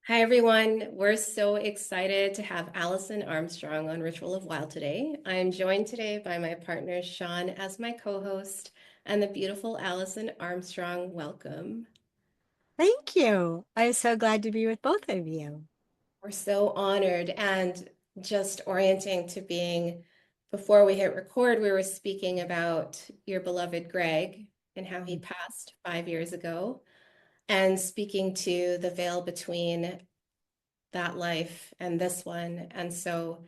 Hi, everyone. We're so excited to have Alison Armstrong on Ritual of Wild today. I am joined today by my partner, Sean, as my co-host, and the beautiful Alison Armstrong. Welcome. Thank you. I'm so glad to be with both of you. We're so honored and just orienting to being, before we hit record, we were speaking about your beloved Greg and how he passed 5 years ago, and speaking to the veil between that life and this one. And so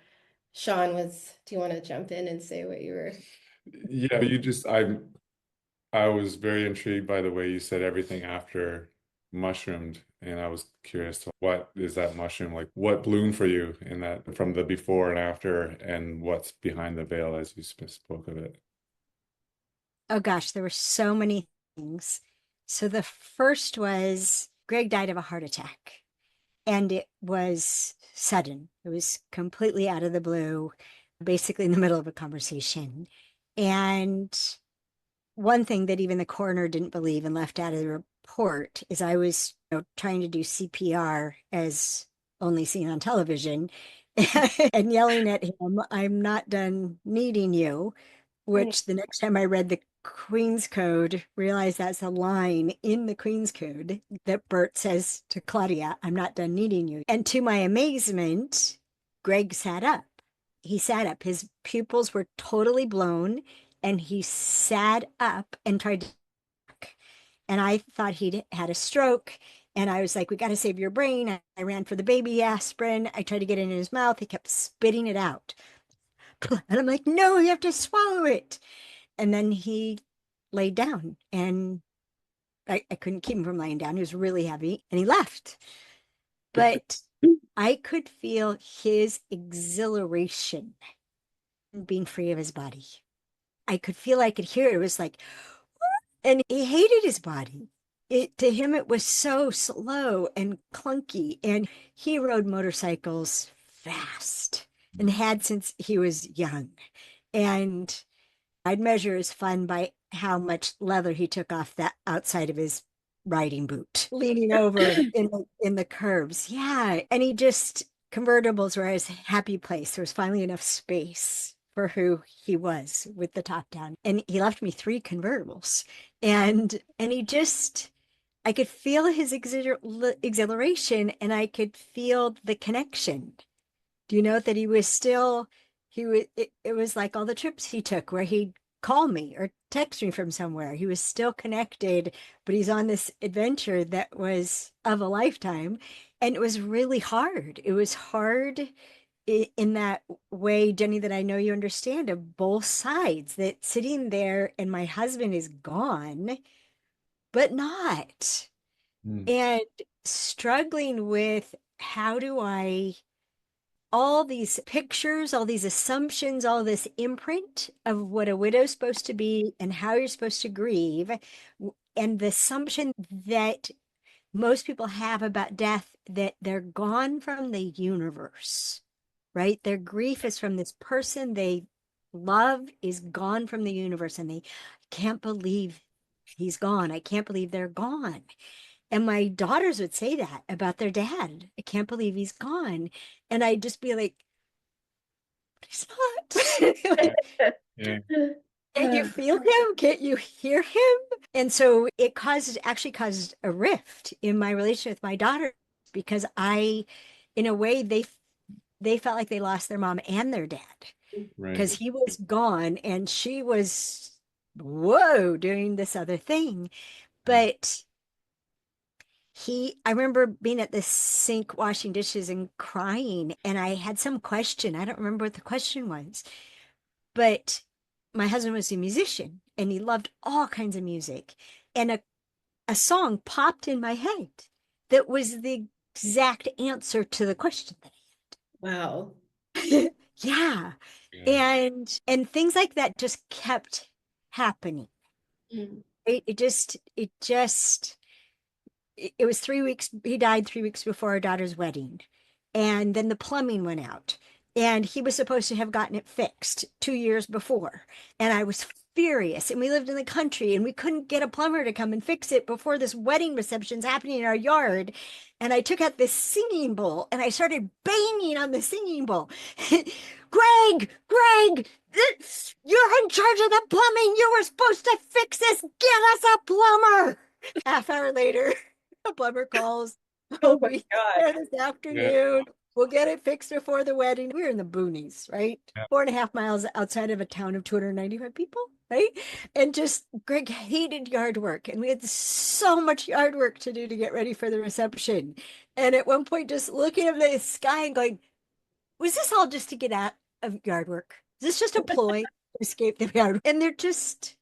Sean do you want to jump in and say what you were? Yeah, you just I was very intrigued by the way you said everything after mushroomed, and I was curious to what is that mushroom like? What bloomed for you in that from the before and after, and what's behind the veil as you spoke of it? Oh gosh, there were so many things. So the first was Greg died of a heart attack, and it was sudden. It was completely out of the blue, basically in the middle of a conversation. And one thing that even the coroner didn't believe and left out of the report is I was, trying to do CPR as only seen on television and yelling at him, "I'm not done needing you," which the next time I read the Queen's Code, realized that's a line in the Queen's Code that Bert says to Claudia, "I'm not done needing you." And to my amazement, Greg sat up. He sat up. His pupils were totally blown, and he sat up and tried to talk. And I thought he'd had a stroke. And I was like, "We got to save your brain." I ran for the baby aspirin. I tried to get it in his mouth. He kept spitting it out. And I'm like, "No, you have to swallow it." And then he laid down, and I couldn't keep him from laying down. He was really heavy, and he left. But I could feel his exhilaration being free of his body. I could hear it. It was like, and he hated his body. To him, it was so slow and clunky. And he rode motorcycles fast and had since he was young. And I'd measure his fun by how much leather he took off that outside of his riding boot, leaning over in the curves. Yeah, and he just convertibles were his happy place. There was finally enough space for who he was with the top down, and he left me three convertibles, and he just. I could feel his exhilaration, and I could feel the connection. Do you know that he was still, it was like all the trips he took where he'd call me or text me from somewhere. He was still connected, but he's on this adventure that was of a lifetime. And it was really hard. It was hard in that way, Jenny, that I know you understand of both sides, that sitting there and my husband is gone, but not. Mm. And struggling with how do I all these pictures, all these assumptions, all this imprint of what a widow's supposed to be and how you're supposed to grieve, and the assumption that most people have about death that they're gone from the universe, right? Their grief is from this person they love is gone from the universe, and they can't believe he's gone. I can't believe they're gone. And my daughters would say that about their dad. "I can't believe he's gone." And I'd just be like, "He's not." Like, Yeah. can't you feel him? Can't you hear him? And so it actually caused a rift in my relationship with my daughter because in a way, they felt like they lost their mom and their dad Right. because he was gone and she was, whoa, doing this other thing. But I remember being at the sink washing dishes and crying, and I had some question. I don't remember what the question was, but my husband was a musician and he loved all kinds of music. And a song popped in my head that was the exact answer to the question that Wow. I had. Yeah. Yeah. And things like that just kept happening. Mm. It was 3 weeks. He died 3 weeks before our daughter's wedding. And then the plumbing went out. And he was supposed to have gotten it fixed 2 years before. And I was furious, and we lived in the country, and we couldn't get a plumber to come and fix it before this wedding reception's happening in our yard. And I took out this singing bowl and I started banging on the singing bowl. Greg, you're in charge of the plumbing. You were supposed to fix this. Get us a plumber. Half hour later, a plumber calls. Oh I'll my be God. there this afternoon. We'll get it fixed before the wedding. We're in the boonies, right? Yeah. 4.5 miles outside of a town of 295 people, right? And just Greg hated yard work. And we had so much yard work to do to get ready for the reception. And at one point, just looking at the sky and going, was this all just to get out of yard work? Is this just a ploy to escape the yard? And they're just,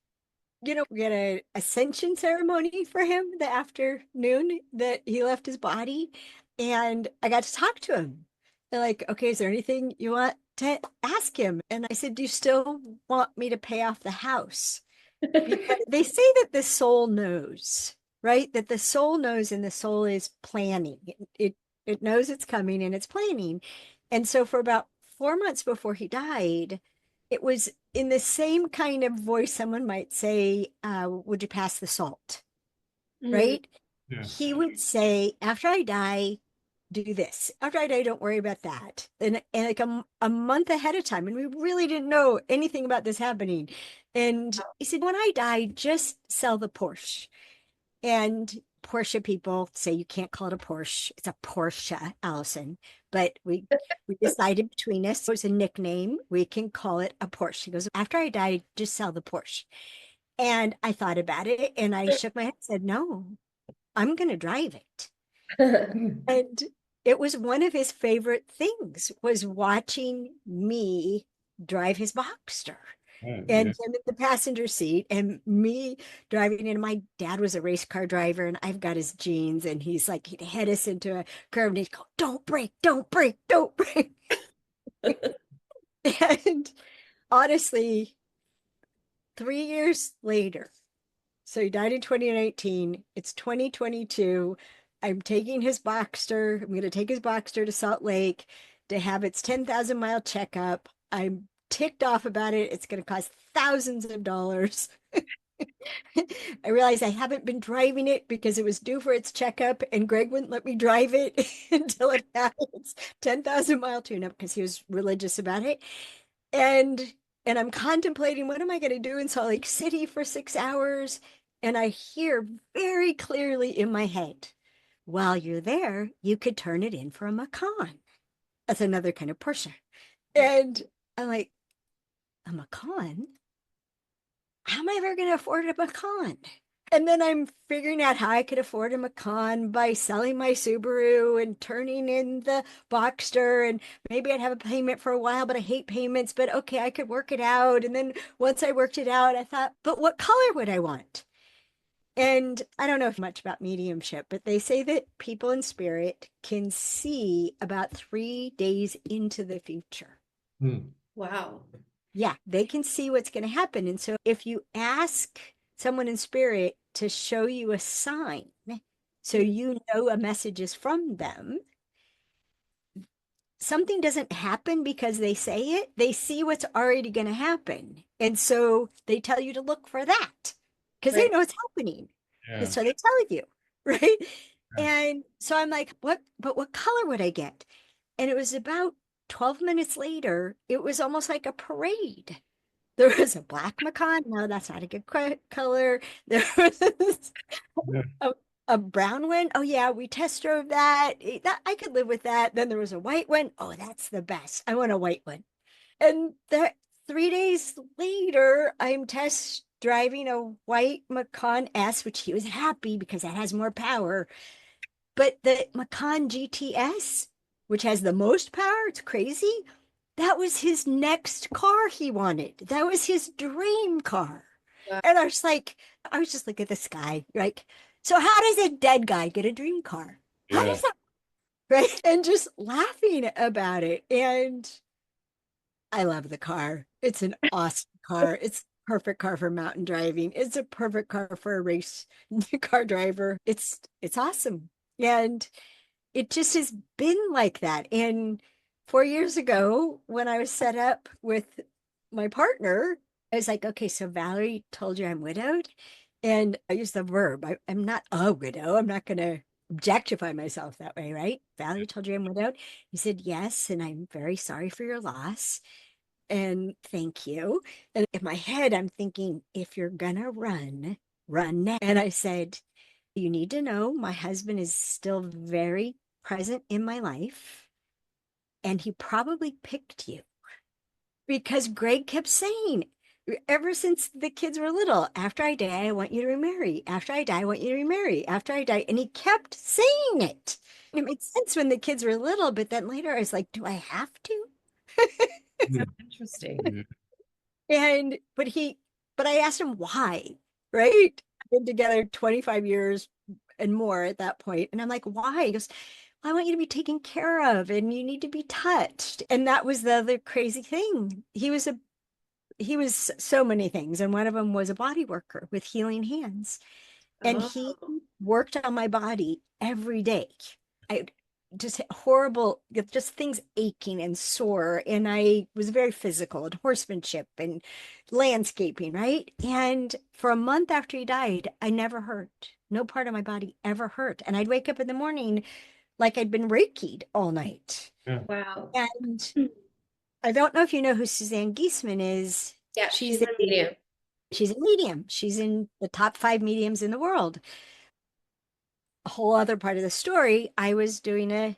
we had a ascension ceremony for him the afternoon that he left his body. And I got to talk to him. They're like, okay, is there anything you want to ask him? And I said, do you still want me to pay off the house? Because they say that the soul knows, right? That the soul knows, and the soul is planning. It knows it's coming and it's planning. And so for about 4 months before he died, it was in the same kind of voice someone might say, would you pass the salt? Right? Yeah. He would say, after I die, do this. After I die, don't worry about that. And like a month ahead of time, and we really didn't know anything about this happening. And he said, when I die, just sell the Porsche. And Porsche people say you can't call it a Porsche. It's a Porsche, Alison. But we decided between us, it was a nickname. We can call it a Porsche. He goes, after I die, just sell the Porsche. And I thought about it, and I shook my head and said, no, I'm going to drive it. And it was one of his favorite things, was watching me drive his Boxster. And him in the passenger seat and me driving in. My dad was a race car driver, and I've got his genes, and he's like, he'd head us into a curve and he'd go, don't brake, don't brake, don't brake. And honestly, 3 years later, so he died in 2019, it's 2022. I'm taking his Boxster. I'm going to take his Boxster to Salt Lake to have its 10,000-mile checkup. I'm ticked off about it. It's going to cost thousands of dollars. I realize I haven't been driving it because it was due for its checkup, and Greg wouldn't let me drive it until it had its 10,000-mile tune-up because he was religious about it. And I'm contemplating, what am I going to do in Salt Lake City for 6 hours? And I hear very clearly in my head, while you're there, you could turn it in for a Macan. That's another kind of Porsche. And I'm like, a Macan? How am I ever going to afford a Macan? And then I'm figuring out how I could afford a Macan by selling my Subaru and turning in the Boxster. And maybe I'd have a payment for a while, but I hate payments. But okay, I could work it out. And then once I worked it out, I thought, but what color would I want? And I don't know much about mediumship, but they say that people in spirit can see about 3 days into the future. Wow. Yeah, they can see what's going to happen. And so if you ask someone in spirit to show you a sign, so you know a message is from them, something doesn't happen because they say it. They see what's already going to happen. And so they tell you to look for that because they know it's happening. Yeah. And so they tell you, right? Yeah. And so I'm like, what color would I get? And it was about 12 minutes later, it was almost like a parade. There was a black Macan. No, that's not a good color. There was a brown one. Oh yeah, we test drove that. I could live with that. Then there was a white one. Oh, that's the best. I want a white one. And 3 days later, I'm test driving a white Macan S, which he was happy because that has more power. But the Macan GTS, which has the most power, it's crazy. That was his next car he wanted. That was his dream car. Wow. And I was just looking at the sky, like, so how does a dead guy get a dream car? How does that, right? And just laughing about it. And I love the car. It's an awesome car. It's a perfect car for mountain driving. It's a perfect car for a race car driver. It's awesome. And it just has been like that. And 4 years ago, when I was set up with my partner, I was like, okay, so Valerie told you I'm widowed. And I use the verb. I'm not a widow. I'm not going to objectify myself that way, right? Valerie told you I'm widowed. He said, yes. And I'm very sorry for your loss. And thank you. And in my head, I'm thinking, if you're going to run, run now. And I said, you need to know my husband is still very present in my life. And he probably picked you because Greg kept saying, ever since the kids were little, after I die, I want you to remarry. After I die, I want you to remarry. After I die. And he kept saying it. It made sense when the kids were little, but then later I was like, do I have to? So interesting. And, but I asked him why, right? I've been together 25 years and more at that point. And I'm like, why? He goes, I want you to be taken care of and you need to be touched. And that was the other crazy thing. He was so many things. And one of them was a body worker with healing hands. And he Oh, worked on my body every day. I just horrible, just things aching and sore. And I was very physical and horsemanship and landscaping, right? And for a month after he died, I never hurt. No part of my body ever hurt. And I'd wake up in the morning like I'd been Reiki'd all night. Yeah. wow. And I don't know if you know who Suzanne Giesman is. Yeah, She's she's a medium. she's a medium. She's in the top 5 mediums in the world. A whole other part of the story, I was doing a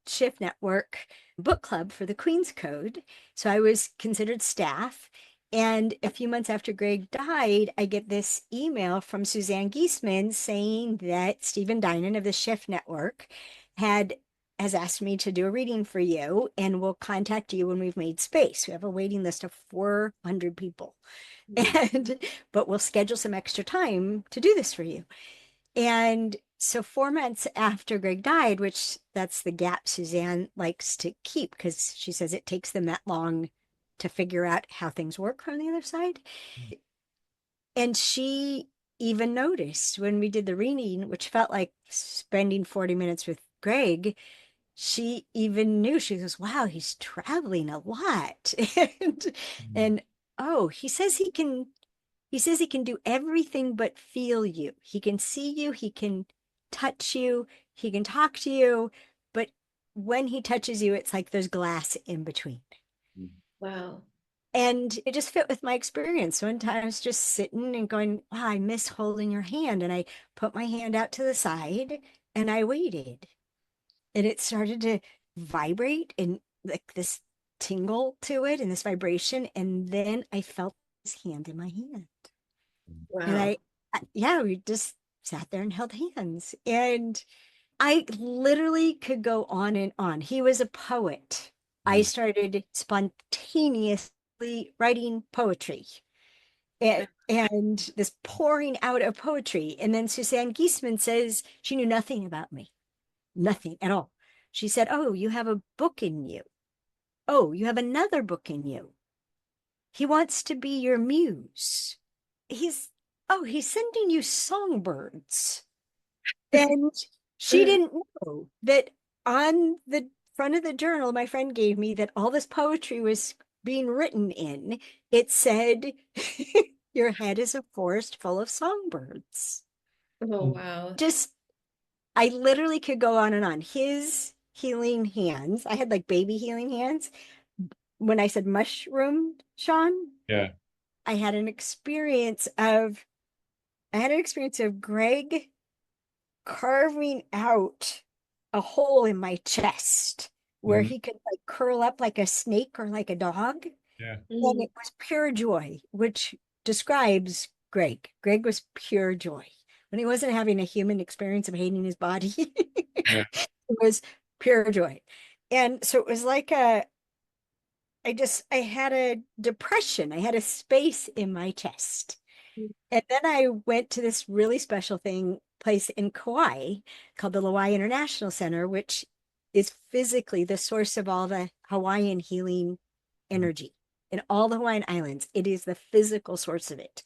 Shift Network book club for the Queen's Code. So I was considered staff. And a few months after Greg died, I get this email from Suzanne Giesman saying that Stephen Dinan of the Shift Network has asked me to do a reading for you and will contact you when we've made space. We have a waiting list of 400 people. And but we'll schedule some extra time to do this for you. And so 4 months after Greg died, which that's the gap Suzanne likes to keep because she says it takes them that long to figure out how things work from the other side. And she even noticed when we did the reading, which felt like spending 40 minutes with Greg, she even knew, she goes, wow, he's traveling a lot. And oh, he says he can do everything but feel you. He can see you, he can touch you, he can talk to you, but when he touches you, it's like there's glass in between. Wow. And it just fit with my experience. One time I was just sitting and going, wow, I miss holding your hand. And I put my hand out to the side and I waited. And it started to vibrate and like this tingle to it and this vibration. And then I felt his hand in my hand. And Wow. yeah, we just sat there and held hands. And I literally could go on and on. He was a poet. I started spontaneously writing poetry and this pouring out of poetry. And then Suzanne Giesman says she knew nothing about me, nothing at all. She said, oh, you have a book in you. Oh, you have another book in you. He wants to be your muse. He's, oh, he's sending you songbirds. And she didn't know that on the front of the journal my friend gave me that all this poetry was being written in. It said, your head is a forest full of songbirds. Oh, wow. Just, I literally could go on and on. His healing hands, I had like baby healing hands. When I said mushroom, Sean, Yeah. I had an experience of, Greg carving out a hole in my chest where Mhm. he could like curl up like a snake or like a dog. Yeah. And it was pure joy, which describes Greg. Greg was pure joy. When he wasn't having a human experience of hating his body, Yeah. it was pure joy. And so it was like I had a depression. I had a space in my chest. And then I went to this really special place in Kauai called the Lauai International Center, which is physically the source of all the Hawaiian healing energy in all the Hawaiian Islands. It is the physical source of it.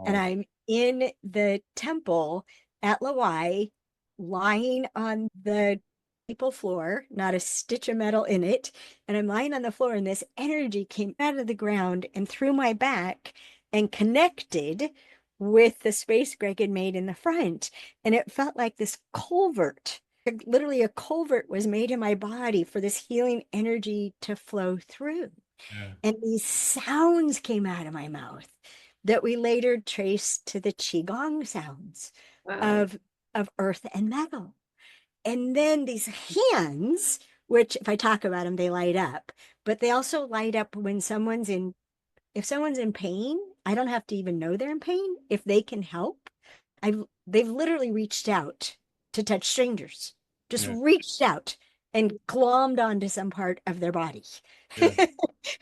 And Oh. I'm in the temple at Lauai, lying on the maple floor, not a stitch of metal in it. And I'm lying on the floor, and this energy came out of the ground and through my back and connected with the space Greg had made in the front. And it felt like this culvert. Literally, a culvert was made in my body for this healing energy to flow through. Yeah. And these sounds came out of my mouth that we later traced to the Qigong sounds Wow. of earth and metal. And then these hands, which if I talk about them, they light up, but they also light up when if someone's in pain, I don't have to even know they're in pain. If they can help, they've literally reached out to touch strangers, just Yeah. reached out and glommed onto some part of their body. Yeah.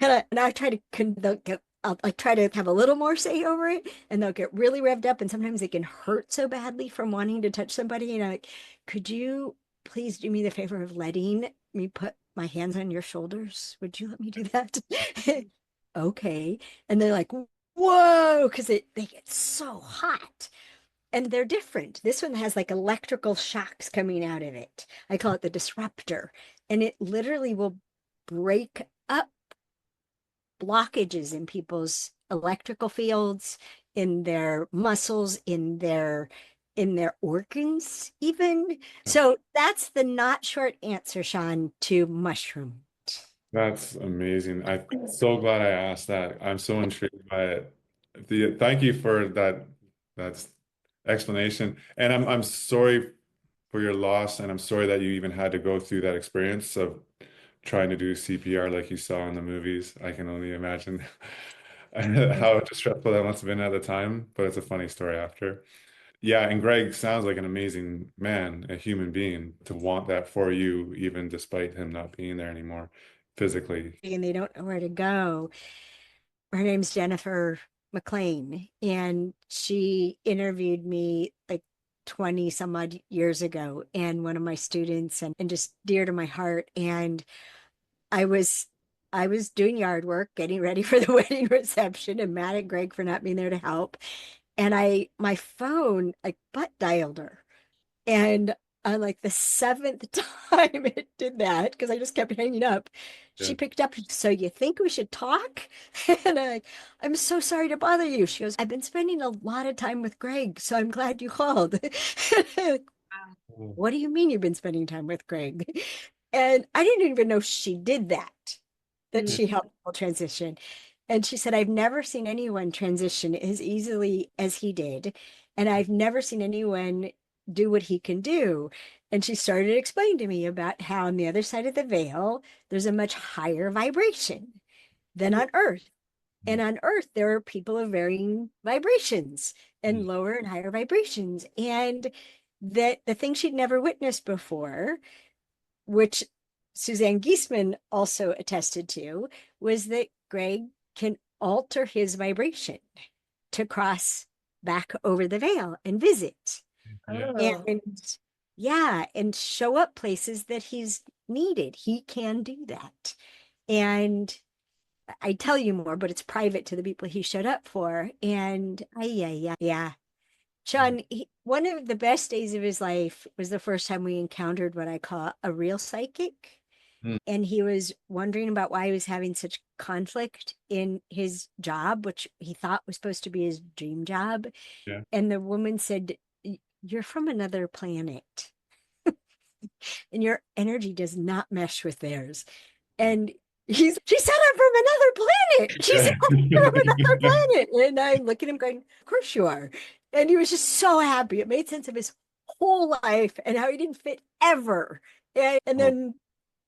And I try to, I'll like try to have a little more say over it, and they'll get really revved up. And sometimes it can hurt so badly from wanting to touch somebody. And I'm like, could you please do me the favor of letting me put my hands on your shoulders? Would you let me do that? Okay. And they're like, whoa, because they get so hot and they're different. This one has like electrical shocks coming out of it. I call it the disruptor, and it literally will break up blockages in people's electrical fields, in their muscles, in their organs even. So that's the not short answer, Sean, to mushroom. That's amazing. I'm so glad I asked that. I'm so intrigued by it. Thank you for that's explanation. And I'm sorry for your loss, and I'm sorry that you even had to go through that experience of trying to do CPR like you saw in the movies. I can only imagine how distressful that must have been at the time, but it's a funny story after. Yeah, and Greg sounds like an amazing man, a human being, to want that for you, even despite him not being there anymore physically. And they don't know where to go. Her name's Jennifer McLean, and she interviewed me like 20 some odd years ago, and one of my students, and just dear to my heart. And I was I was doing yard work, getting ready for the wedding reception, and mad at Greg for not being there to help. And my phone like butt dialed her. And on like the seventh time it did that, because I just kept hanging up, she Yeah. picked up. So you think we should talk? And I'm so sorry to bother you. She goes, I've been spending a lot of time with Greg, so I'm glad you called. Oh, What do you mean you've been spending time with Greg? And I didn't even know she did that, that yeah. she helped people transition. And she said, I've never seen anyone transition as easily as he did. And I've never seen anyone do what he can do. And she started explaining to me about how on the other side of the veil, there's a much higher vibration than on Earth. And on Earth, there are people of varying vibrations and lower and higher vibrations. And that the thing she'd never witnessed before, which Suzanne Giesman also attested to, was that Greg can alter his vibration to cross back over the veil and visit. Yeah. Oh. And yeah, and show up places that he's needed. He can do that. And I tell you more, but it's private to the people he showed up for. And yeah. Sean, one of the best days of his life was the first time we encountered what I call a real psychic. Mm. And he was wondering about why he was having such conflict in his job, which he thought was supposed to be his dream job. Yeah. And the woman said, You're from another planet, and your energy does not mesh with theirs. And she said, I'm from another planet. She said, I'm from another planet. And I look at him going, Of course you are. And he was just so happy. It made sense of his whole life and how he didn't fit ever. And Oh, then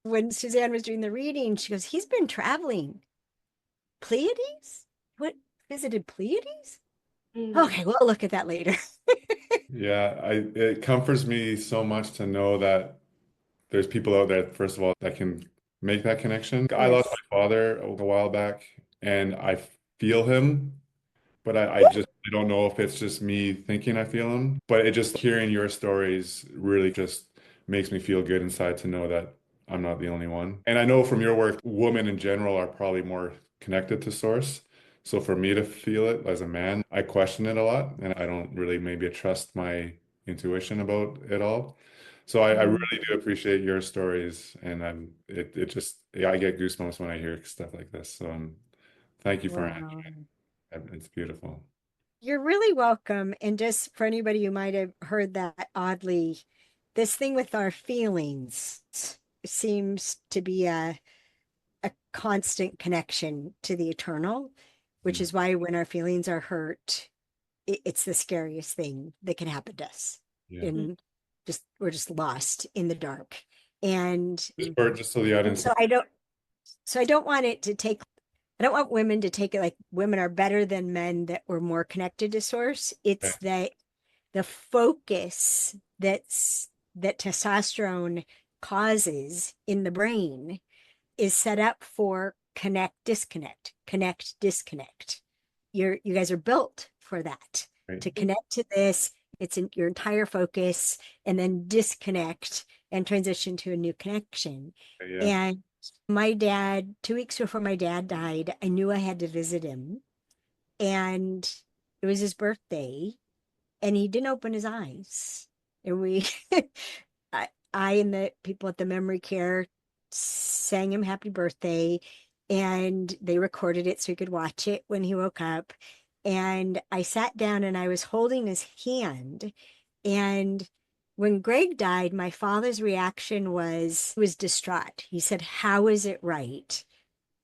when Suzanne was doing the reading, she goes, He's been traveling. Pleiades? What, visited Pleiades? Mm. Okay, we'll look at that later. yeah, it comforts me so much to know that there's people out there, first of all, that can make that connection. I lost Yes. my father a while back, and I feel him, but I don't know if it's just me thinking I feel him, but it just hearing your stories really just makes me feel good inside to know that I'm not the only one. And I know from your work, women in general are probably more connected to source. So for me to feel it as a man, I question it a lot, and I don't really maybe trust my intuition about it all. So I really do appreciate your stories, and it just, yeah, I get goosebumps when I hear stuff like this. So thank you for Wow. answering. It's beautiful. You're really welcome. And just for anybody who might have heard that oddly, this thing with our feelings seems to be a constant connection to the eternal, which Mm, is why when our feelings are hurt, it's the scariest thing that can happen to us. yeah. And just we're just lost in the dark. And Just so the audience. so I don't want it to take I don't want women to take it like women are better than men that were more connected to source. Okay. It's that the focus that testosterone causes in the brain is set up for connect, disconnect. You guys are built for that. Great. To connect to this, it's in your entire focus, and then disconnect and transition to a new connection. Okay, yeah. And my dad, 2 weeks before my dad died, I knew I had to visit him. And it was his birthday, and he didn't open his eyes. And I and the people at the memory care sang him happy birthday, and they recorded it so he could watch it when he woke up. And I sat down and I was holding his hand. And when Greg died, my father's reaction was he was distraught. He said, "How is it right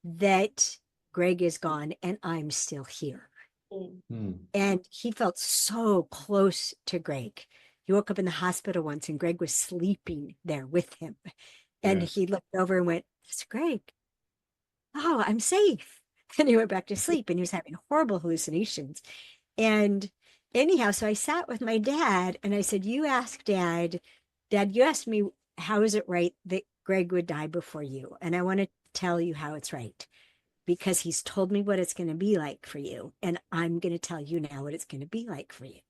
that Greg is gone and I'm still here?" Mm, And he felt so close to Greg. He woke up in the hospital once and Greg was sleeping there with him. And yeah. he looked over and went, "It's Greg. Oh, I'm safe." And he went back to sleep and he was having horrible hallucinations. And anyhow, so I sat with my dad and I said, "You asked Dad, you asked me, how is it right that Greg would die before you? And I want to tell you how it's right because he's told me what it's going to be like for you. And I'm going to tell you now what it's going to be like for you."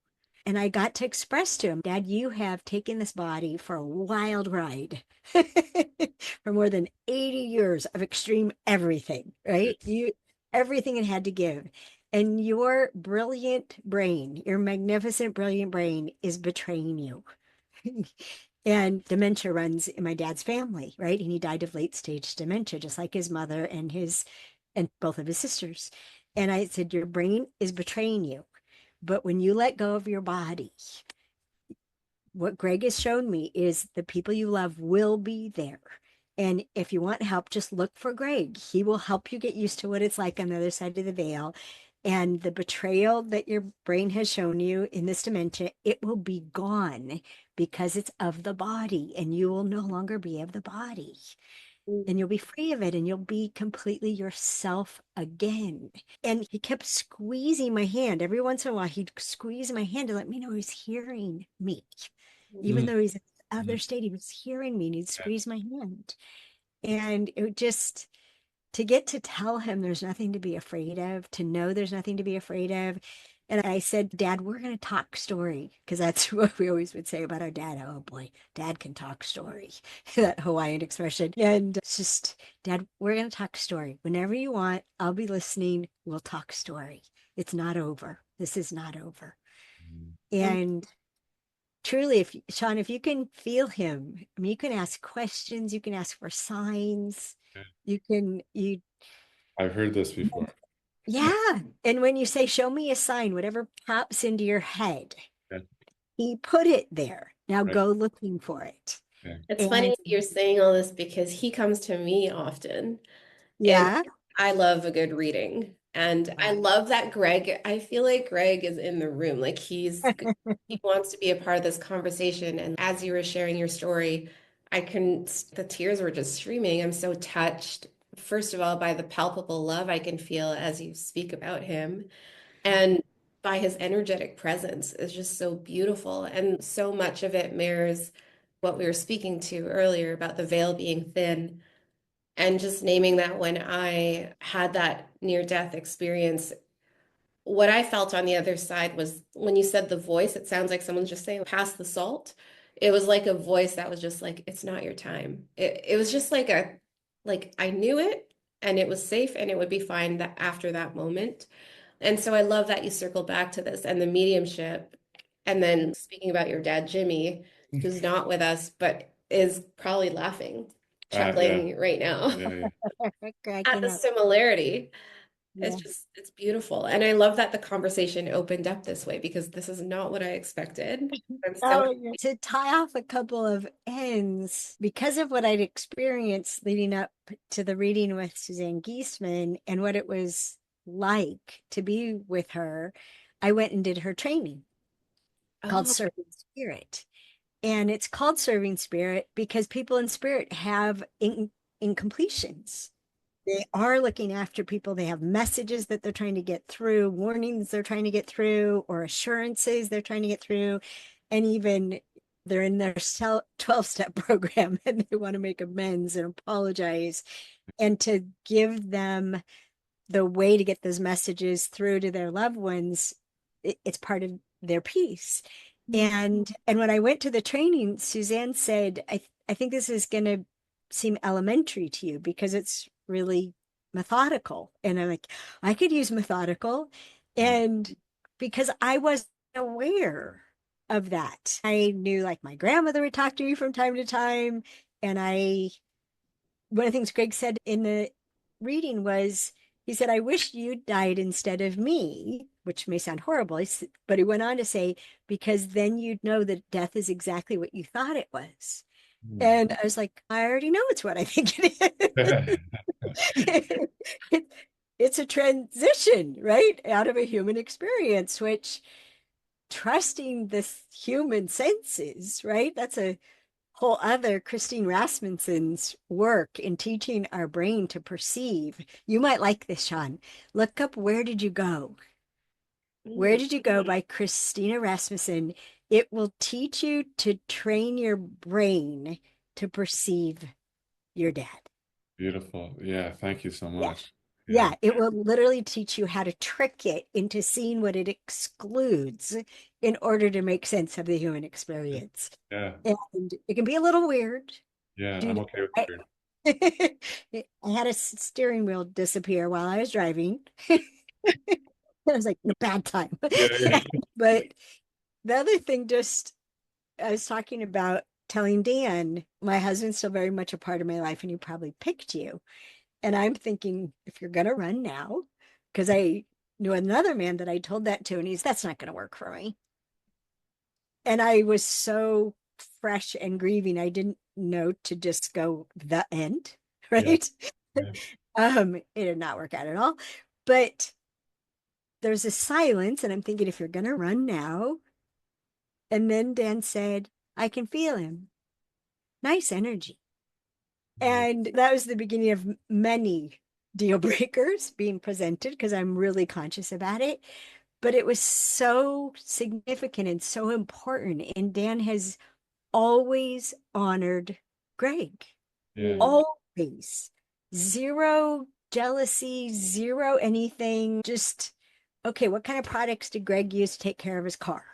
And I got to express to him, "Dad, you have taken this body for a wild ride for more than 80 years of extreme everything, Yeah. right? Everything it had to give. And your brilliant brain, your magnificent, brilliant brain is betraying you." And dementia runs in my dad's family, right? And he died of late stage dementia, just like his mother and both of his sisters. And I said, "Your brain is betraying you. But when you let go of your body, what Greg has shown me is the people you love will be there. And if you want help, just look for Greg. He will help you get used to what it's like on the other side of the veil. And the betrayal that your brain has shown you in this dementia, it will be gone because it's of the body and you will no longer be of the body. And you'll be free of it and you'll be completely yourself again." And he kept squeezing my hand. Every once in a while, he'd squeeze my hand to let me know he's hearing me. Even Mm, though he's in the mm, other state, he was hearing me and he'd yeah. squeeze my hand. And it just, to get to tell him there's nothing to be afraid of, to know there's nothing to be afraid of. And I said, "Dad, we're going to talk story," because that's what we always would say about our dad. "Oh boy, Dad can talk story," that Hawaiian expression. And it's just, "Dad, we're going to talk story. Whenever you want, I'll be listening. We'll talk story. It's not over. This is not over." Mm, And truly, if Sean, if you can feel him, I mean, you can ask questions, you can ask for signs, yeah. you I've heard this before. yeah. And when you say, "Show me a sign," whatever pops into your head, Yeah. he put it there. Now Right. go looking for it. Yeah. It's And funny you're saying all this because he comes to me often. And yeah, I love a good reading. And I love that Greg, I feel like Greg is in the room. Like he wants to be a part of this conversation. And as you were sharing your story, the tears were just streaming. I'm so touched, first of all, by the palpable love I can feel as you speak about him and by his energetic presence is just so beautiful. And so much of it mirrors what we were speaking to earlier about the veil being thin and just naming that when I had that near death experience, what I felt on the other side was when you said the voice, it sounds like someone's just saying, "Pass the salt." It was like a voice that was just like, "It's not your time." It was just like I knew it and it was safe and it would be fine that after that moment. And so I love that you circle back to this and the mediumship. And then speaking about your dad, Jimmy, who's not with us, but is probably laughing, Yeah, chuckling right now yeah, at Cracking the up. similarity. Yeah. It's beautiful. And I love that the conversation opened up this way because this is not what I expected. I'm so Oh, yeah. To tie off a couple of ends, because of what I'd experienced leading up to the reading with Suzanne Giesman and what it was like to be with her, I went and did her training called oh, Serving Spirit. And it's called Serving Spirit because people in spirit have incompletions. They are looking after people. They have messages that they're trying to get through, warnings they're trying to get through, or assurances they're trying to get through. And even they're in their 12-step program and they want to make amends and apologize and to give them the way to get those messages through to their loved ones. It's part of their piece. And when I went to the training, Suzanne said, I think this is going to seem elementary to you because it's really methodical. And I'm like, I could use methodical. And because I wasn't aware of that, I knew like my grandmother would talk to me from time to time. And one of the things Greg said in the reading was, he said, I wish you died instead of me, which may sound horrible, but he went on to say, because then you'd know that death is exactly what you thought it was. And I was like, I already know it's what I think it is. It- it's a transition, right? Out of a human experience, which trusting the human senses, right? That's a whole other Christine Rasmussen's work in teaching our brain to perceive. You might like this, Sean. Look up Where Did You Go? Where Did You Go by Christina Rasmussen. It will teach you to train your brain to perceive your dad. beautiful. Yeah, thank you so Yeah. much. Yeah, Yeah, it will literally teach you how to trick it into seeing what it excludes in order to make sense of the human experience. yeah, And it can be a little weird. yeah. Dude, I'm okay with I, weird. I had a steering wheel disappear while I was driving. I was like, no, bad time. Yeah, yeah, But the other thing, just I was talking about telling Dan, my husband's still very much a part of my life, and he probably picked you. And I'm thinking, if you're gonna run now, because I knew another man that I told that to, and that's not gonna work for me. And I was so fresh and grieving, I didn't know to just go the end, yeah, right? yeah. It did not work out at all. But there's a silence, and I'm thinking, if you're gonna run now, and then Dan said, I can feel him. Nice energy. And that was the beginning of many deal breakers being presented because I'm really conscious about it. But it was so significant and so important. And Dan has always honored Greg, Yeah. always. Zero jealousy, zero anything. Just, okay, what kind of products did Greg use to take care of his car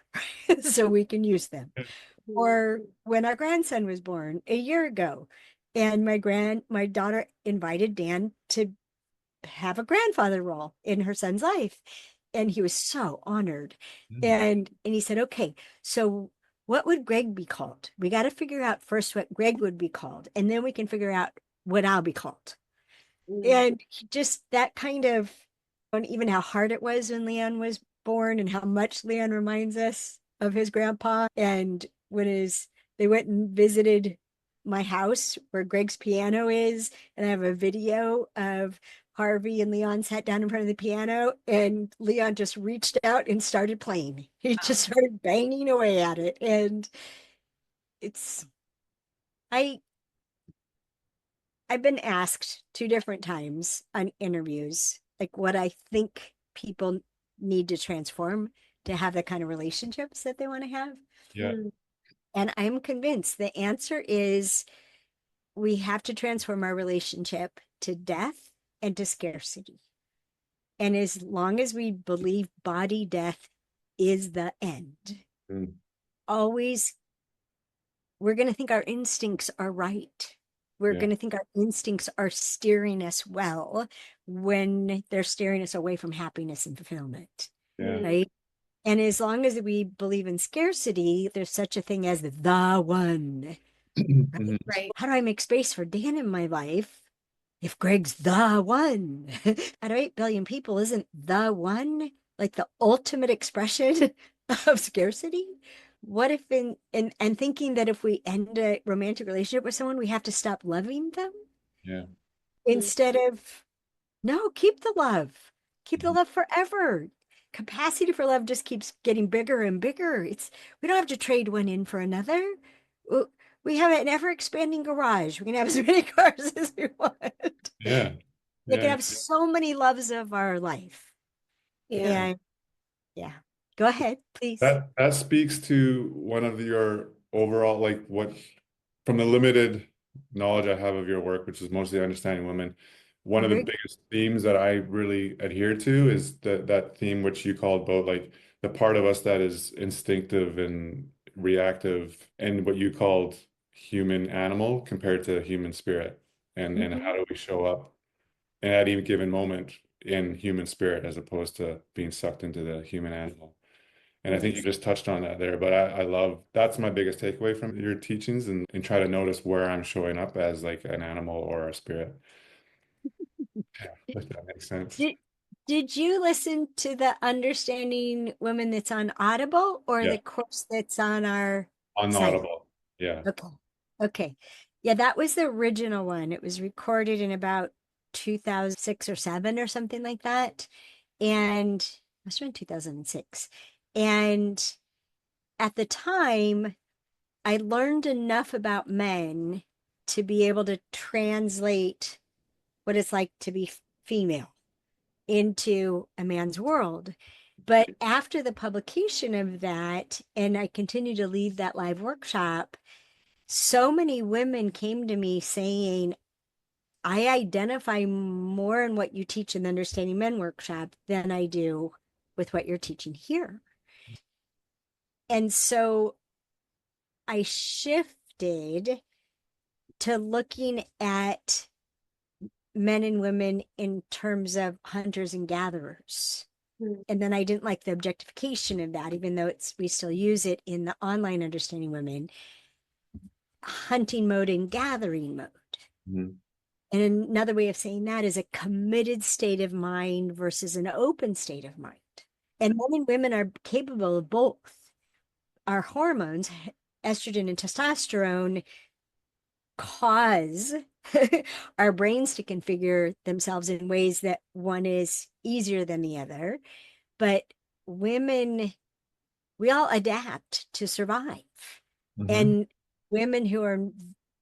so we can use them? Or when our grandson was born a year ago, and my daughter invited Dan to have a grandfather role in her son's life, and he was so honored. Mm. And he said, okay, so what would Greg be called? We got to figure out first what Greg would be called, and then we can figure out what I'll be called. And just that kind of, and even how hard it was when Leon was born and how much Leon reminds us of his grandpa. And they went and visited my house where Greg's piano is, and I have a video of Harvey and Leon sat down in front of the piano, and Leon just reached out and started playing. He just started banging away at it. And it's, I I've been asked two different times on interviews, like what I think people need to transform to have the kind of relationships that they want to have. Yeah. And I'm convinced the answer is we have to transform our relationship to death and to scarcity. And as long as we believe body death is the end, Mm. always we're going to think our instincts are right. We're Yeah. going to think our instincts are steering us well when they're steering us away from happiness and fulfillment, Yeah. right? And as long as we believe in scarcity, there's such a thing as the one. Mhm. Right. How do I make space for Dan in my life if Greg's the one? Out of 8 billion people, isn't the one like the ultimate expression of scarcity? What if and thinking that if we end a romantic relationship with someone, we have to stop loving them Yeah. instead of no, keep the love. Keep the Mhm. love forever. Capacity for love just keeps getting bigger and bigger. It's we don't have to trade one in for another. We have an ever expanding garage. We can have as many cars as we want. Yeah. We can Yeah. have so many loves of our life. Yeah. And yeah, go ahead, please. That speaks to one of your overall, like what from the limited knowledge I have of your work, which is mostly understanding women, one of the Very biggest themes that I really adhere to is that theme which you called both like the part of us that is instinctive and reactive and what you called human animal compared to human spirit. And good. how do we show up at any given moment in human spirit as opposed to being sucked into the human animal. And I think you Yes. just touched on that there, but I love that's my biggest takeaway from your teachings and try to notice where I'm showing up as like an animal or a spirit. Yeah, if that makes sense. Did, did you listen to the Understanding Women that's on Audible or Yeah, the course that's on our site? unaudible. Yeah. Okay. Okay. Yeah, that was the original one. It was recorded in about 2006 or 7 or something like that. And it was around 2006. And at the time, I learned enough about men to be able to translate what it's like to be female into a man's world. But after the publication of that, and I continue to lead that live workshop, so many women came to me saying, I identify more in what you teach in the Understanding Men workshop than I do with what you're teaching here. And so I shifted to looking at men and women in terms of hunters and gatherers. Mm. And then I didn't like the objectification of that, even though it's we still use it in the online Understanding Women, hunting mode and gathering mode. Mhm. And another way of saying that is a committed state of mind versus an open state of mind. And men and women are capable of both. Our hormones, estrogen and testosterone, cause our brains to configure themselves in ways that one is easier than the other. But women, we all adapt to survive. Mhm. And women who are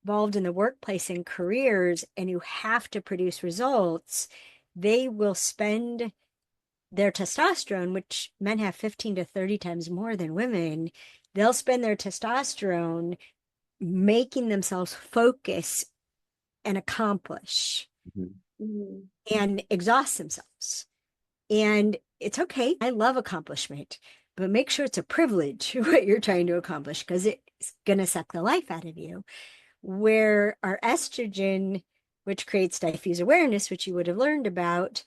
involved in the workplace and careers and who have to produce results, they will spend their testosterone, which men have 15 to 30 times more than women, they'll spend their testosterone making themselves focus and accomplish Mhm. Mm. and exhaust themselves. And it's okay. I love accomplishment, but make sure it's a privilege what you're trying to accomplish because it's going to suck the life out of you. Where our estrogen, which creates diffuse awareness, which you would have learned about,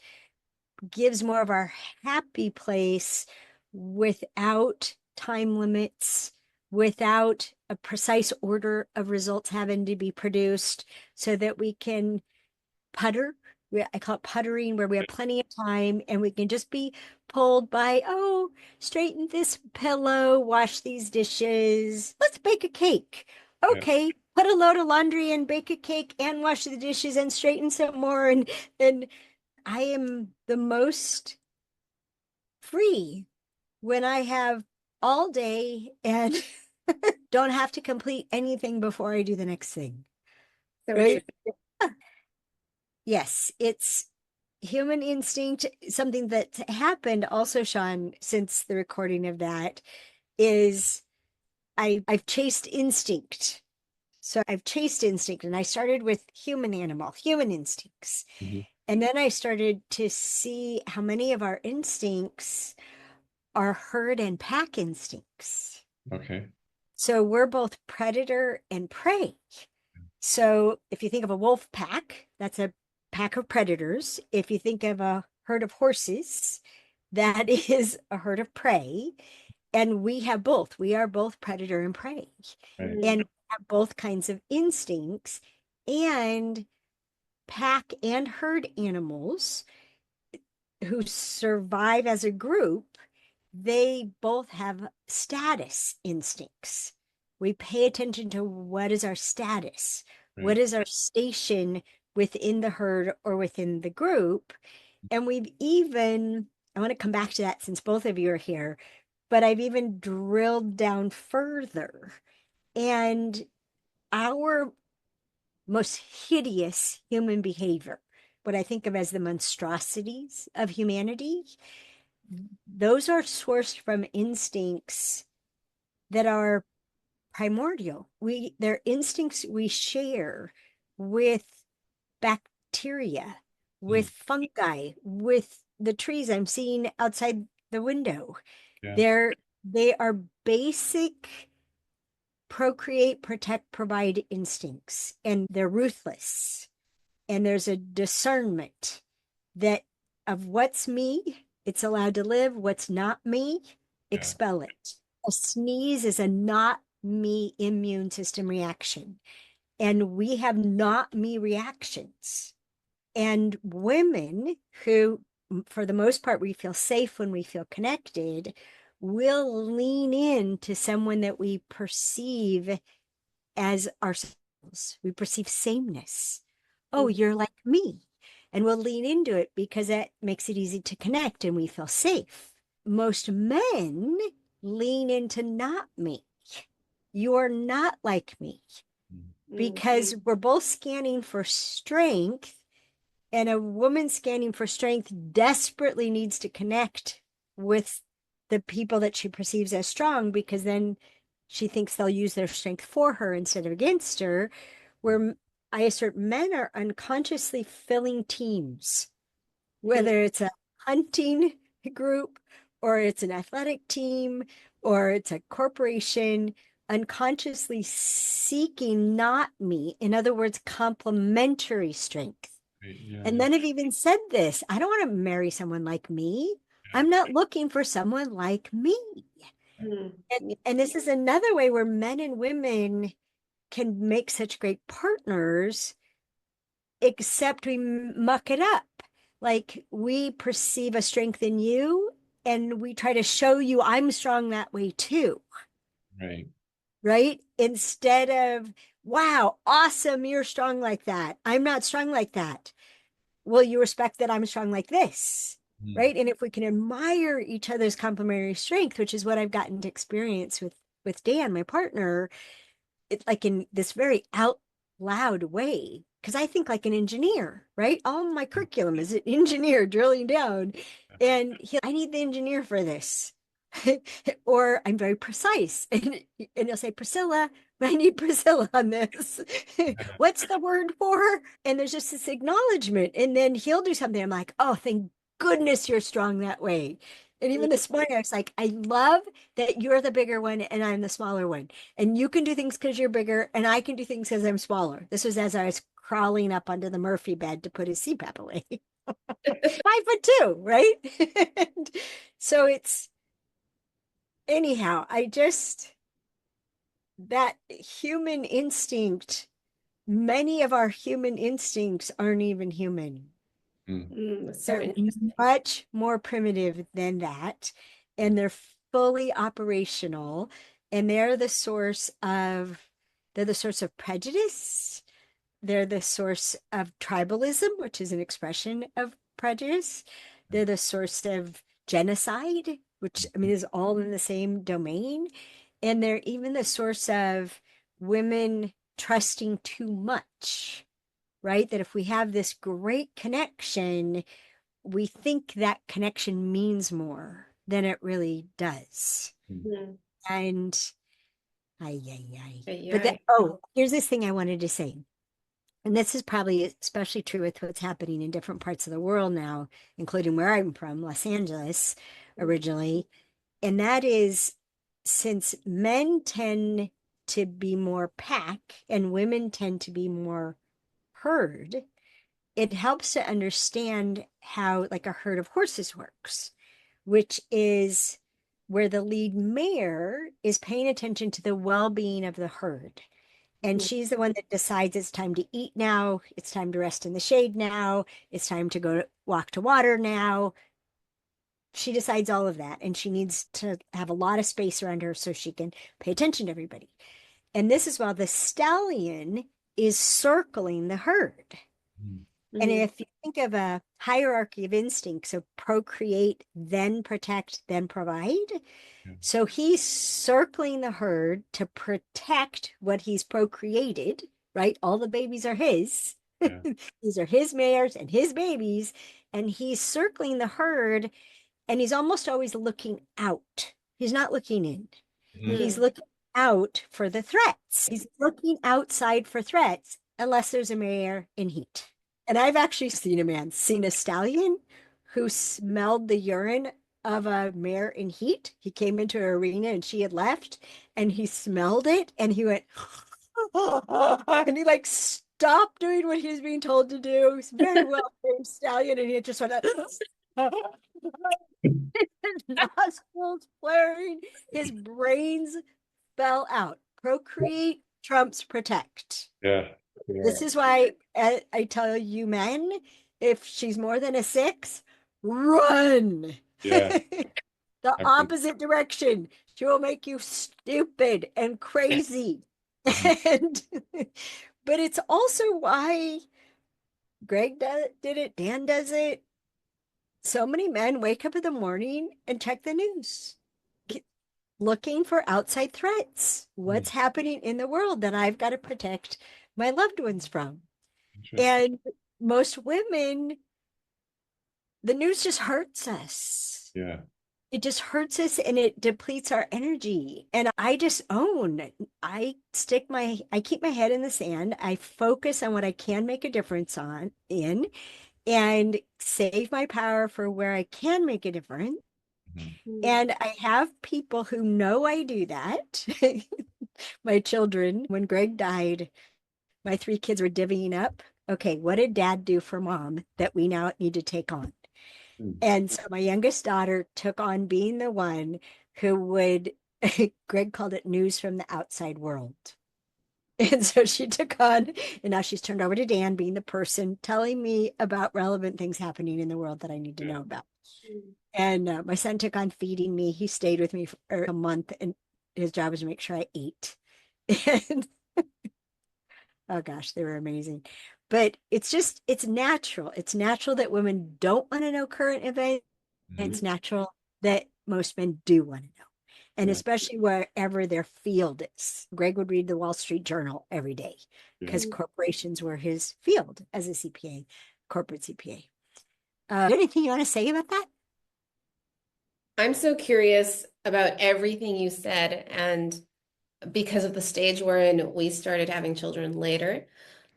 gives more of our happy place without time limits, without a precise order of results having to be produced so that we can putter. I call it puttering, where we have plenty of time and we can just be pulled by, oh, straighten this pillow, wash these dishes, let's bake a cake. Yeah. Okay, put a load of laundry and bake a cake and wash the dishes and straighten some more. And I am the most free when I have all day and don't have to complete anything before I do the next thing. So true. Right? Yes, it's human instinct. Something that's happened also, Sean, since the recording of that is I've chased instinct. So I've chased instinct and I started with human instincts. Mhm. And then I started to see how many of our instincts are herd and pack instincts. Okay. So we're both predator and prey. So if you think of a wolf pack, that's a pack of predators. If you think of a herd of horses, that is a herd of prey. And we have both. We are both predator and prey. Right. And we have both kinds of instincts. And pack and herd animals who survive as a group, they both have status instincts. We pay attention to what is our status, what Right. is our station within the herd or within the group. And we've even, I want to come back to that since both of you are here, but I've even drilled down further. And our most hideous human behavior, what I think of as the monstrosities of humanity, those are sourced from instincts that are primordial. They're instincts we share with bacteria, with fungi, with the trees I'm seeing outside the window. Yeah. They are basic procreate, protect, provide instincts, and they're ruthless. And there's a discernment that of what's me, it's allowed to live. What's not me, Yeah. expel it. A sneeze is a not me immune system reaction. And we have not me reactions. And women who, for the most part, we feel safe when we feel connected, will lean in to someone that we perceive as ourselves. We perceive sameness. Oh, you're like me. And we'll lean into it because that makes it easy to connect and we feel safe. Most men lean into not me. You're not like me because we're both scanning for strength, and a woman scanning for strength desperately needs to connect with the people that she perceives as strong, because then she thinks they'll use their strength for her instead of against her. Where I assert men are unconsciously filling teams, whether it's a hunting group or it's an athletic team or it's a corporation, unconsciously seeking not me, in other words, complementary strength. Right. Yeah. And men have even said this: I don't want to marry someone like me. I'm not looking for someone like me. And this is another way where men and women can make such great partners, except we muck it up. Like, we perceive a strength in you and we try to show you I'm strong that way too. Right. Right? Instead of, wow, awesome, you're strong like that. I'm not strong like that. Will you respect that I'm strong like this? Right? And if we can admire each other's complementary strength, which is what I've gotten to experience with Dan, my partner, it's like in this very out loud way. Because I think like an engineer, right? All my curriculum is an engineer drilling down. And I need the engineer for this. Or I'm very precise. And he'll say, Priscilla, I need Priscilla on this. What's the word for? And there's just this acknowledgement. And then he'll do something. I'm like, oh, thank goodness you're strong that way. And even this morning, I was like, I love that you're the bigger one and I'm the smaller one. And you can do things because you're bigger, and I can do things because I'm smaller. This was as I was crawling up under the Murphy bed to put his CPAP away. 5'2", right? And so it's, anyhow, that human instinct, many of our human instincts aren't even human. So They're much more primitive than that, and they're fully operational, and they're the source of prejudice. They're the source of tribalism, which is an expression of prejudice. They're the source of genocide, which, I mean, is all in the same domain. And they're even the source of women trusting too much, right? That if we have this great connection, we think that connection means more than it really does. And here's this thing I wanted to say. And this is probably especially true with what's happening in different parts of the world now, including where I'm from, Los Angeles originally. And that is, since men tend to be more pack and women tend to be more herd, it helps to understand how like a herd of horses works. which is where the lead mare is paying attention to the well-being of the herd. And she's the one that decides it's time to eat now, it's time to rest in the shade now, it's time to go walk to water now. She decides all of that, and she needs to have a lot of space around her so she can pay attention to everybody. And this is while the stallion is circling the herd. And Mhm. if you think of a hierarchy of instinct, so procreate, then protect, then provide. Yeah. So he's circling the herd to protect what he's procreated, right? All the babies are his. Yeah. These are his mares and his babies. And he's circling the herd, and he's almost always looking out. He's not looking in. He's Mm. looking out for the threats. He's looking outside for threats, unless there's a mare in heat. And I've actually seen a stallion who smelled the urine of a mare in heat. He came into an arena and she had left, and he smelled it and he went, and he like stopped doing what he was being told to do. He's a very well trained stallion, and he just went, nostrils flaring, his brains fell out. Procreate trumps protect. Yeah. This is why I tell you men, if she's more than a 6, run. Yeah. The I think- opposite direction. She will make you stupid and crazy. Mhm. And but it's also why did it, Dan does it. So many men wake up in the morning and check the news, looking for outside threats. What's happening in the world that I've got to protect my loved ones from? Interesting. And most women, the news just hurts us. Yeah. It just hurts us and it depletes our energy. And I just I keep my head in the sand. I focus on what I can make a difference and save my power for where I can make a difference. Mhm. And I have people who know I do that. My children, when Greg died, my 3 kids were divvying up. Okay, what did dad do for mom that we now need to take on? Mm. And so my youngest daughter took on being the one who would, Greg called it news from the outside world. And so she took on, and now she's turned over to Dan, being the person telling me about relevant things happening in the world that I need to Yeah. know about. And my son took on feeding me. He stayed with me for a month, and his job was to make sure I ate. And oh gosh, they were amazing. But it's natural. It's natural that women don't want to know current events. And Mhm. it's natural that most men do want to know. And Yeah. especially wherever their field is. Greg would read the Wall Street Journal every day Yeah. because corporations were his field as a CPA, corporate CPA. Anything you want to say about that? I'm so curious about everything you said, and because of the stage we're in, we started having children later.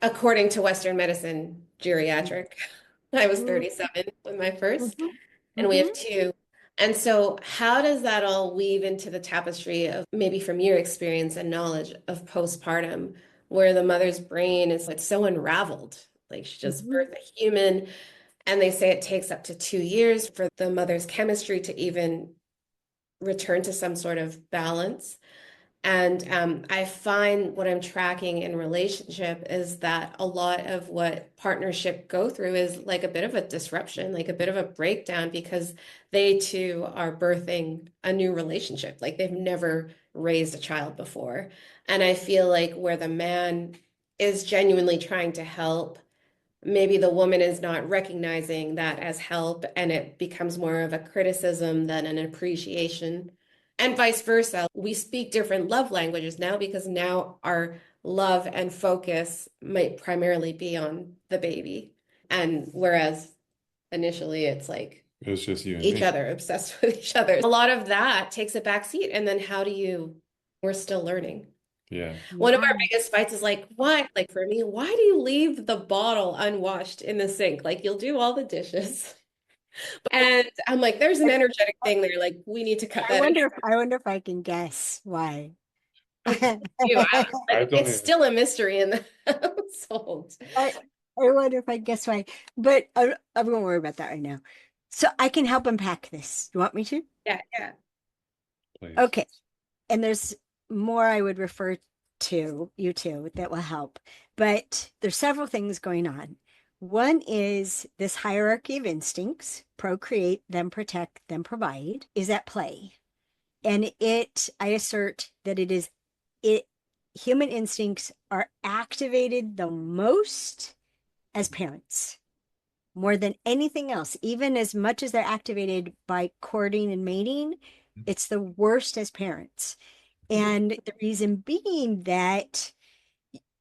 According to Western medicine, geriatric. I was 37 with my first, Mhm. and we Mhm. have 2. And so, how does that all weave into the tapestry of maybe from your experience and knowledge of postpartum, where the mother's brain is it's so unraveled? Like she just Mhm. birthed a human, and they say it takes up to 2 years for the mother's chemistry to even return to some sort of balance. And I find what I'm tracking in relationship is that a lot of what partnership go through is like a bit of a disruption, like a bit of a breakdown, because they too are birthing a new relationship. Like they've never raised a child before. And I feel like where the man is genuinely trying to help, maybe the woman is not recognizing that as help, and it becomes more of a criticism than an appreciation. And vice versa. We speak different love languages now because now our love and focus might primarily be on the baby. And whereas initially it's like It was just you and each me. other, obsessed with each other. A lot of that takes a back seat. And then we're still learning. Yeah. One of our Yeah. biggest fights is like, why? Like for me, why do you leave the bottle unwashed in the sink? Like you'll do all the dishes. And I'm like, there's an energetic thing there. Like we need to cut that. I wonder if I can guess why. Like you, I but don't it's even. still a mystery in the household. I, I wonder if I guess why, but I won't worry about that right now. So I can help unpack this. You want me to? Yeah, yeah. Please. Okay. And there's more I would refer to you to that will help. But there's several things going on. One is this hierarchy of instincts, procreate, then protect, then provide, is at play. And I assert that it, human instincts are activated the most as parents, more than anything else, even as much as they're activated by courting and mating, it's the worst as parents. And the reason being that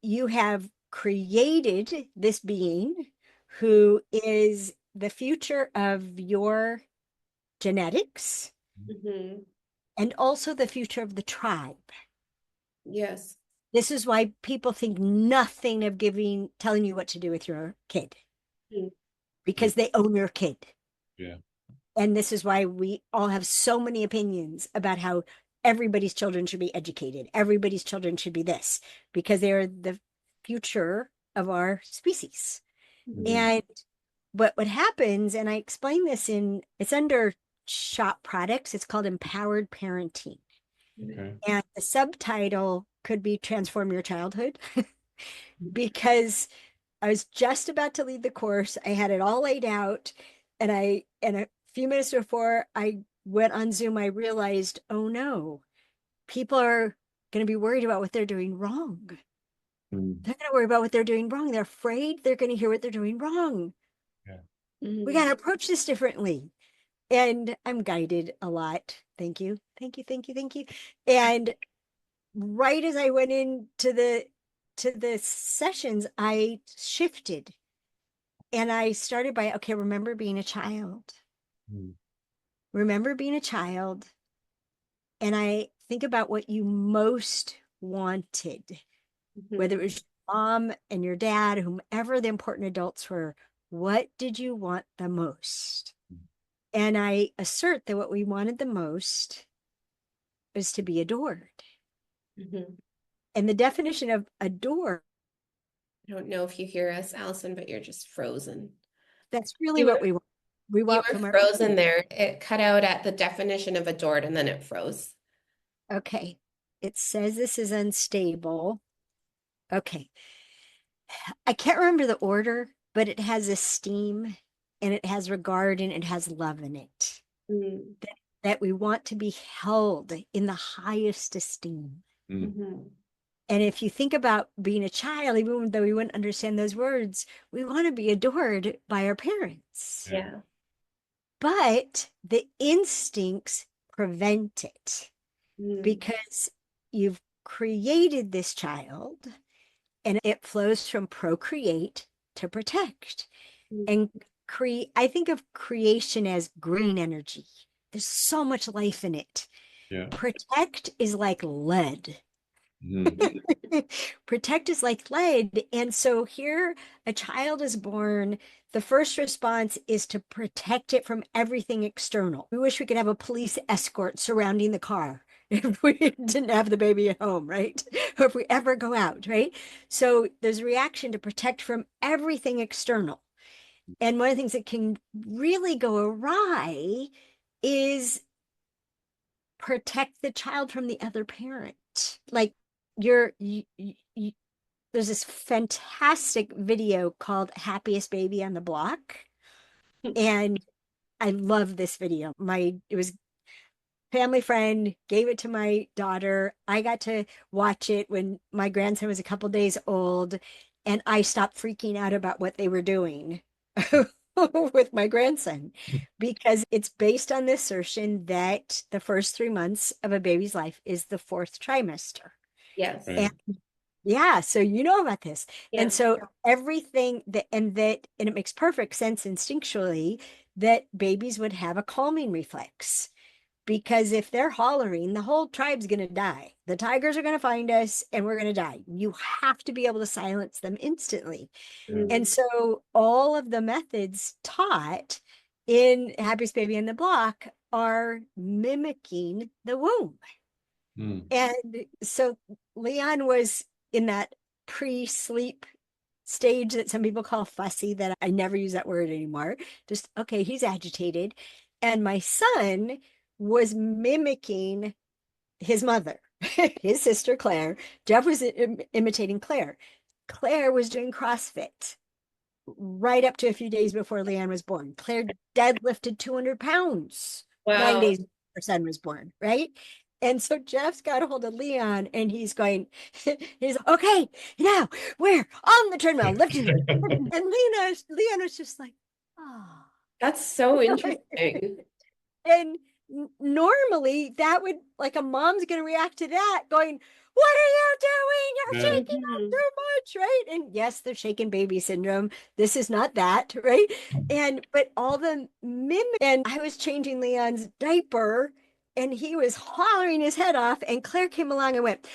you have created this being who is the future of your genetics Mhm. and also the future of the tribe. Yes. This is why people think nothing of telling you what to do with your kid, Mm. because they own your kid. Yeah. And this is why we all have so many opinions about how everybody's children should be educated. Everybody's children should be this, because they're the future of our species. Mhm. And what happens, and I explain this it's under shop products, it's called empowered parenting. Okay. And the subtitle could be Transform Your Childhood, because I was just about to lead the course. I had it all laid out. And a few minutes before I went on Zoom, I realized, oh no, people are going to be worried about what they're doing wrong. Mm. They're going to worry about what they're doing wrong. They're afraid they're going to hear what they're doing wrong. Yeah. We Mhm. got to approach this differently. And I'm guided a lot. Thank you. Thank you. Thank you. Thank you. And right as I went into the sessions, I shifted and I started by, okay, remember being a child. Mm. Remember being a child. And I think about what you most wanted, whether it Mhm. was your mom and your dad, whomever the important adults were. What did you want the most? And I assert that what we wanted the most was to be adored. Mhm. And the definition of adored, I don't know if you hear us, Allison, but you're just frozen. that's really You what were we want. We you want were from our, frozen there. It cut out at the definition of adored and then it froze. okay, it says this is unstable. Okay. I can't remember the order, but it has esteem and it has regard and it has love in it. Mm. That we want to be held in the highest esteem. Mm. Mhm. And if you think about being a child, even though we wouldn't understand those words, we want to be adored by our parents. Yeah. Yeah. But the instincts prevent it Mm. because you've created this child and it flows from procreate to protect. Mm. And I think of creation as green energy. There's so much life in it. Yeah. Protect is like lead. Mm. Protect is like lead. And so here a child is born. The first response is to protect it from everything external. We wish we could have a police escort surrounding the car if we didn't have the baby at home, right? Or if we ever go out, right? So there's a reaction to protect from everything external. And one of the things that can really go awry is protect the child from the other parent. Like you're, you, there's this fantastic video called Happiest Baby on the Block. And I love this video. It was family friend gave it to my daughter. I got to watch it when my grandson was a couple days old, and I stopped freaking out about what they were doing with my grandson because it's based on the assertion that the first 3 months of a baby's life is the fourth trimester. Yes. Right. And yeah, so you know about this. Yeah. And so everything and it makes perfect sense instinctually that babies would have a calming reflex. Because if they're hollering, the whole tribe's going to die. The tigers are going to find us and we're going to die. You have to be able to silence them instantly. Yeah. And so all of the methods taught in Happiest Baby on the Block are mimicking the womb. Mm. And so Leon was in that pre-sleep stage that some people call fussy, that I never use that word anymore. Just, okay, he's agitated. And my son was mimicking his mother, his sister Claire. Jeff was imitating Claire. Claire was doing CrossFit right up to a few days before Leanne was born. Claire deadlifted 200 pounds 9 days Wow. before her son was born, right? And so Jeff's got a hold of Leon and he's going, he's okay, now we're on the treadmill, lifting it. And Leon was just like, oh. That's so interesting. And normally that would, like, a mom's going to react to that going, what are you doing? You're Yeah. shaking up too much, right? And yes, the shaken baby syndrome. This is not that, right? And but all the mimic, and I was changing Leon's diaper and he was hollering his head off, and Claire came along and went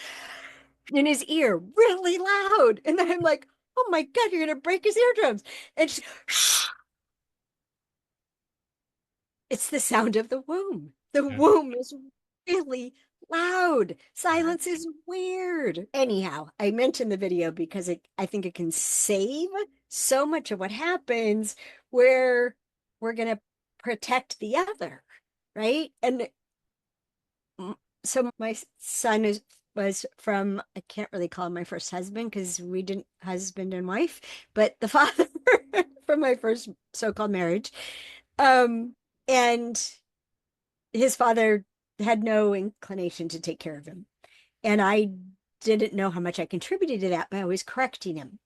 in his ear really loud. And then I'm like, oh my God, you're gonna break his eardrums. And she, it's the sound of the womb. The Yeah. womb is really loud. Silence is weird. Anyhow, I mentioned the video because I think it can save so much of what happens where we're going to protect the other, right? And so my son was from, I can't really call him my first husband because we didn't husband and wife, but the father from my first so-called marriage. And his father had no inclination to take care of him. And I didn't know how much I contributed to that, but I was correcting him.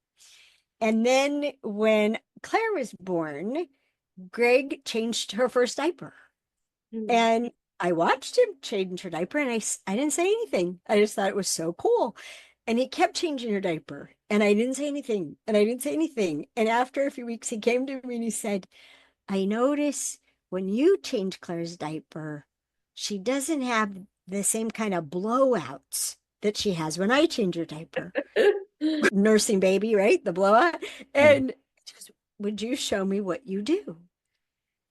And then when Claire was born, Greg changed her first diaper. And I watched him change her diaper, and I didn't say anything. I just thought it was so cool. And he kept changing her diaper, and I didn't say anything, and I didn't say anything. And after a few weeks, he came to me and he said, I notice when you change Claire's diaper, she doesn't have the same kind of blowouts that she has when I change her diaper. Nursing baby, right? The blowout. Mhm. And she goes, would you show me what you do?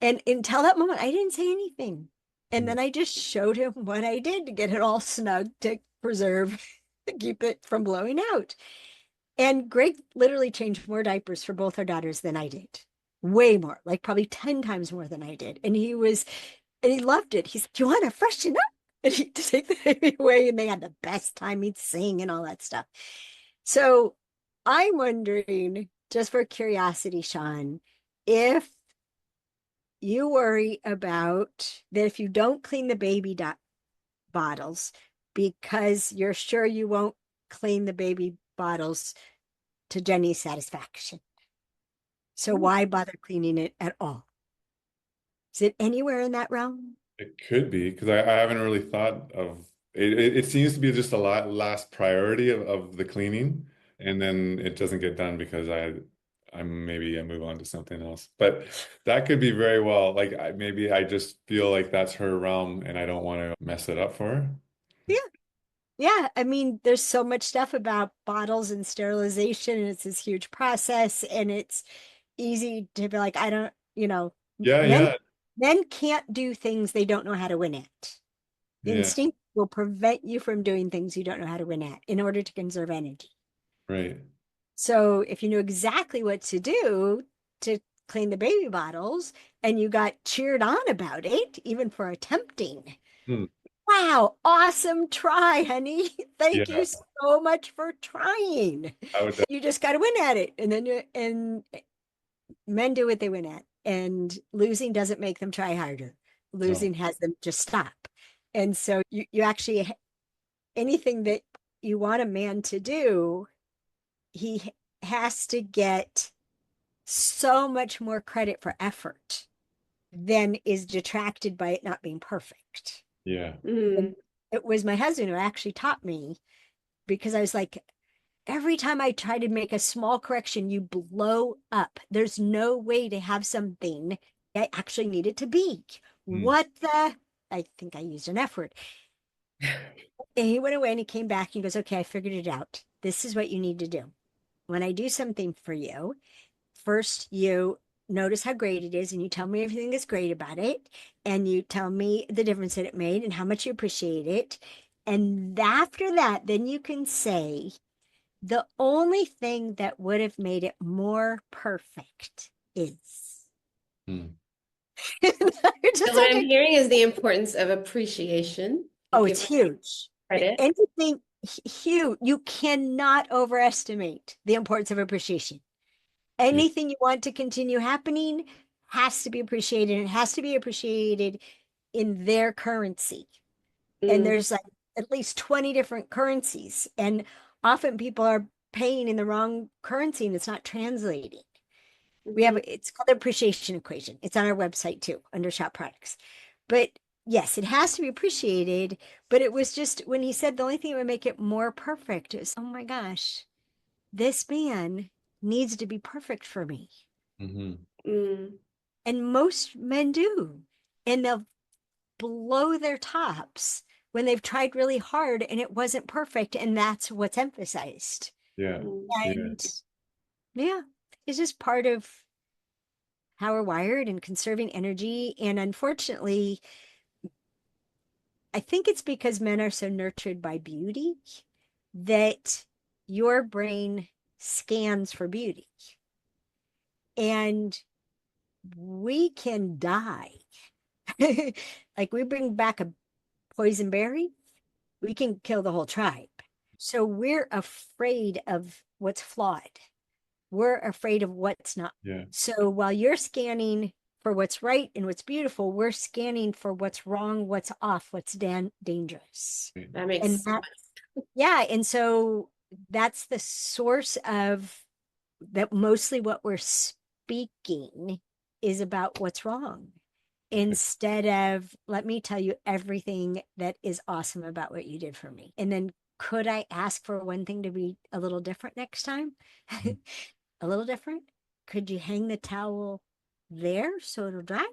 And until that moment, I didn't say anything. And then I just showed him what I did to get it all snug to preserve, to keep it from blowing out. And Greg literally changed more diapers for both our daughters than I did. Way more, like probably 10 times more than I did. And he loved it. He's, do you want to freshen up? And he'd take the baby away, and they had the best time. He'd sing and all that stuff. So I'm wondering, just for curiosity, Sean, if you worry about that, if you don't clean the baby bottles because you're sure you won't clean the baby bottles to Jenny's satisfaction. So why bother cleaning it at all? Is it anywhere in that realm? It could be because I haven't really thought of it. It seems to be just a lot last priority of the cleaning, and then it doesn't get done because I move on to something else. But that could be very well like maybe I just feel like that's her realm, and I don't want to mess it up for her. Yeah. Yeah. I mean, there's so much stuff about bottles and sterilization, and it's this huge process, and it's easy to be like, I don't, Yeah, men yeah, men can't do things they don't know how to win at. yeah, Instinct will prevent you from doing things you don't know how to win at in order to conserve energy. right. So if you knew exactly what to do to clean the baby bottles and you got cheered on about it, even for attempting, Hmm. wow, awesome try, honey. Thank Yeah, you so much for trying. I would. You just got to win at it. And then and men do what they win at. And losing doesn't make them try harder. No. Losing has them just stop. And so you actually, anything that you want a man to do, he has to get so much more credit for effort than is detracted by it not being perfect. Yeah. And it was my husband who actually taught me, because I was like, every time I try to make a small correction, you blow up. There's no way to have something I actually need it to be. Hmm. What the? I think I used an F word. And he went away and he came back and he goes, okay, I figured it out. This is what you need to do. When I do something for you, first you notice how great it is and you tell me everything that's great about it. And you tell me the difference that it made and how much you appreciate it. And after that, then you can say, The only thing that would have made it more perfect is. Mm. Just So what like I'm hearing is the importance of appreciation. oh, Give it's huge. credit. Anything huge, you cannot overestimate the importance of appreciation. Anything you want to continue happening has to be appreciated, and it has to be appreciated in their currency. And Mm, there's like at least 20 different currencies, and often people are paying in the wrong currency and it's not translating. We have mhm. it's called the appreciation equation. It's on our website too, under shop products. But yes, it has to be appreciated. But it was just when he said the only thing that would make it more perfect is, oh my gosh, this man needs to be perfect for me. Mm-hmm. Mm, And most men do. And they'll blow their tops when they've tried really hard and it wasn't perfect. And that's what's emphasized. Yeah. mm. Yeah. And yeah, it's just part of how we're wired and conserving energy. And unfortunately, I think it's because men are so nurtured by beauty that your brain scans for beauty. And we can die. Like we bring back a poison berry, we can kill the whole tribe. So we're afraid of what's flawed. We're afraid of what's not. Yeah. So while you're scanning for what's right and what's beautiful, we're scanning for what's wrong, what's off, what's dangerous. That makes And so that, much. yeah. And so that's the source of that. Mostly what we're speaking is about what's wrong Okay. instead of, let me tell you everything that is awesome about what you did for me. And then could I ask for one thing to be a little different next time? A little different? Could you hang the towel there so it'll dry?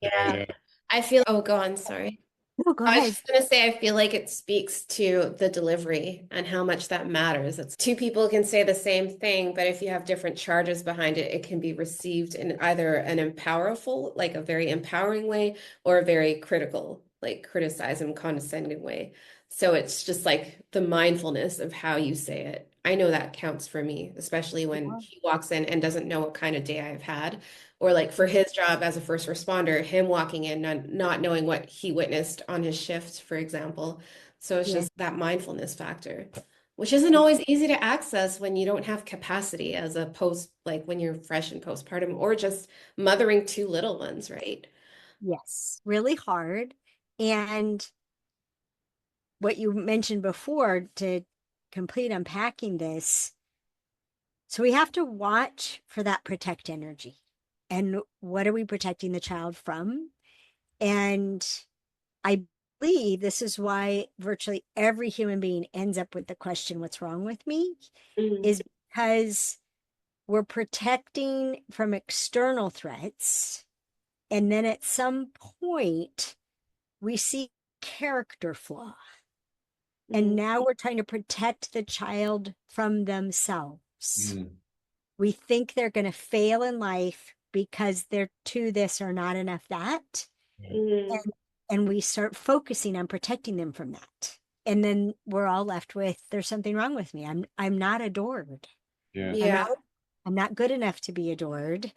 Yeah. Yeah. Yeah. I feel, oh, go on, sorry. No, go I was ahead. just gonna say, I feel like it speaks to the delivery and how much that matters. It's two people can say the same thing, but if you have different charges behind it, it can be received in either an empowerful, like a very empowering way, or a very critical, like criticize and condescending way. So it's just like the mindfulness of how you say it. I know that counts for me, especially when Yeah. he walks in and doesn't know what kind of day I've had. Or like for his job as a first responder, him walking in not knowing what he witnessed on his shift, for example. So it's Yeah. just that mindfulness factor, which isn't always easy to access when you don't have capacity as a post, like when you're fresh in postpartum or just mothering two little ones, right? Yes. Really hard. And what you mentioned before to complete unpacking this, so we have to watch for that protect energy. And what are we protecting the child from? And I believe this is why virtually every human being ends up with the question, what's wrong with me? Mm, Is because we're protecting from external threats. And then at some point, we see character flaw. And mm, now we're trying to protect the child from themselves. Mm. We think they're going to fail in life because they're too this or not enough that. Yeah. mm. And we start focusing on protecting them from that. And then we're all left with there's something wrong with me. I'm not adored. Yeah. I'm Yeah. not I'm not good enough to be adored.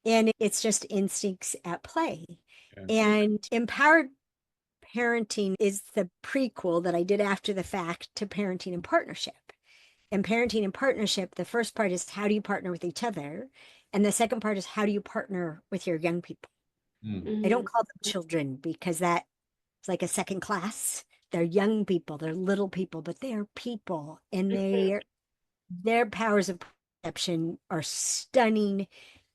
And it's just instincts at play. Yeah. And empowered parenting is the prequel that I did after the fact to parenting in partnership. And parenting in partnership, the first part is how do you partner with each other? And the second part is how do you partner with your young people? Mm. I don't Mm, call them children because that's like a second class. They're young people, they're little people, but they're people and mhm. their powers of perception are stunning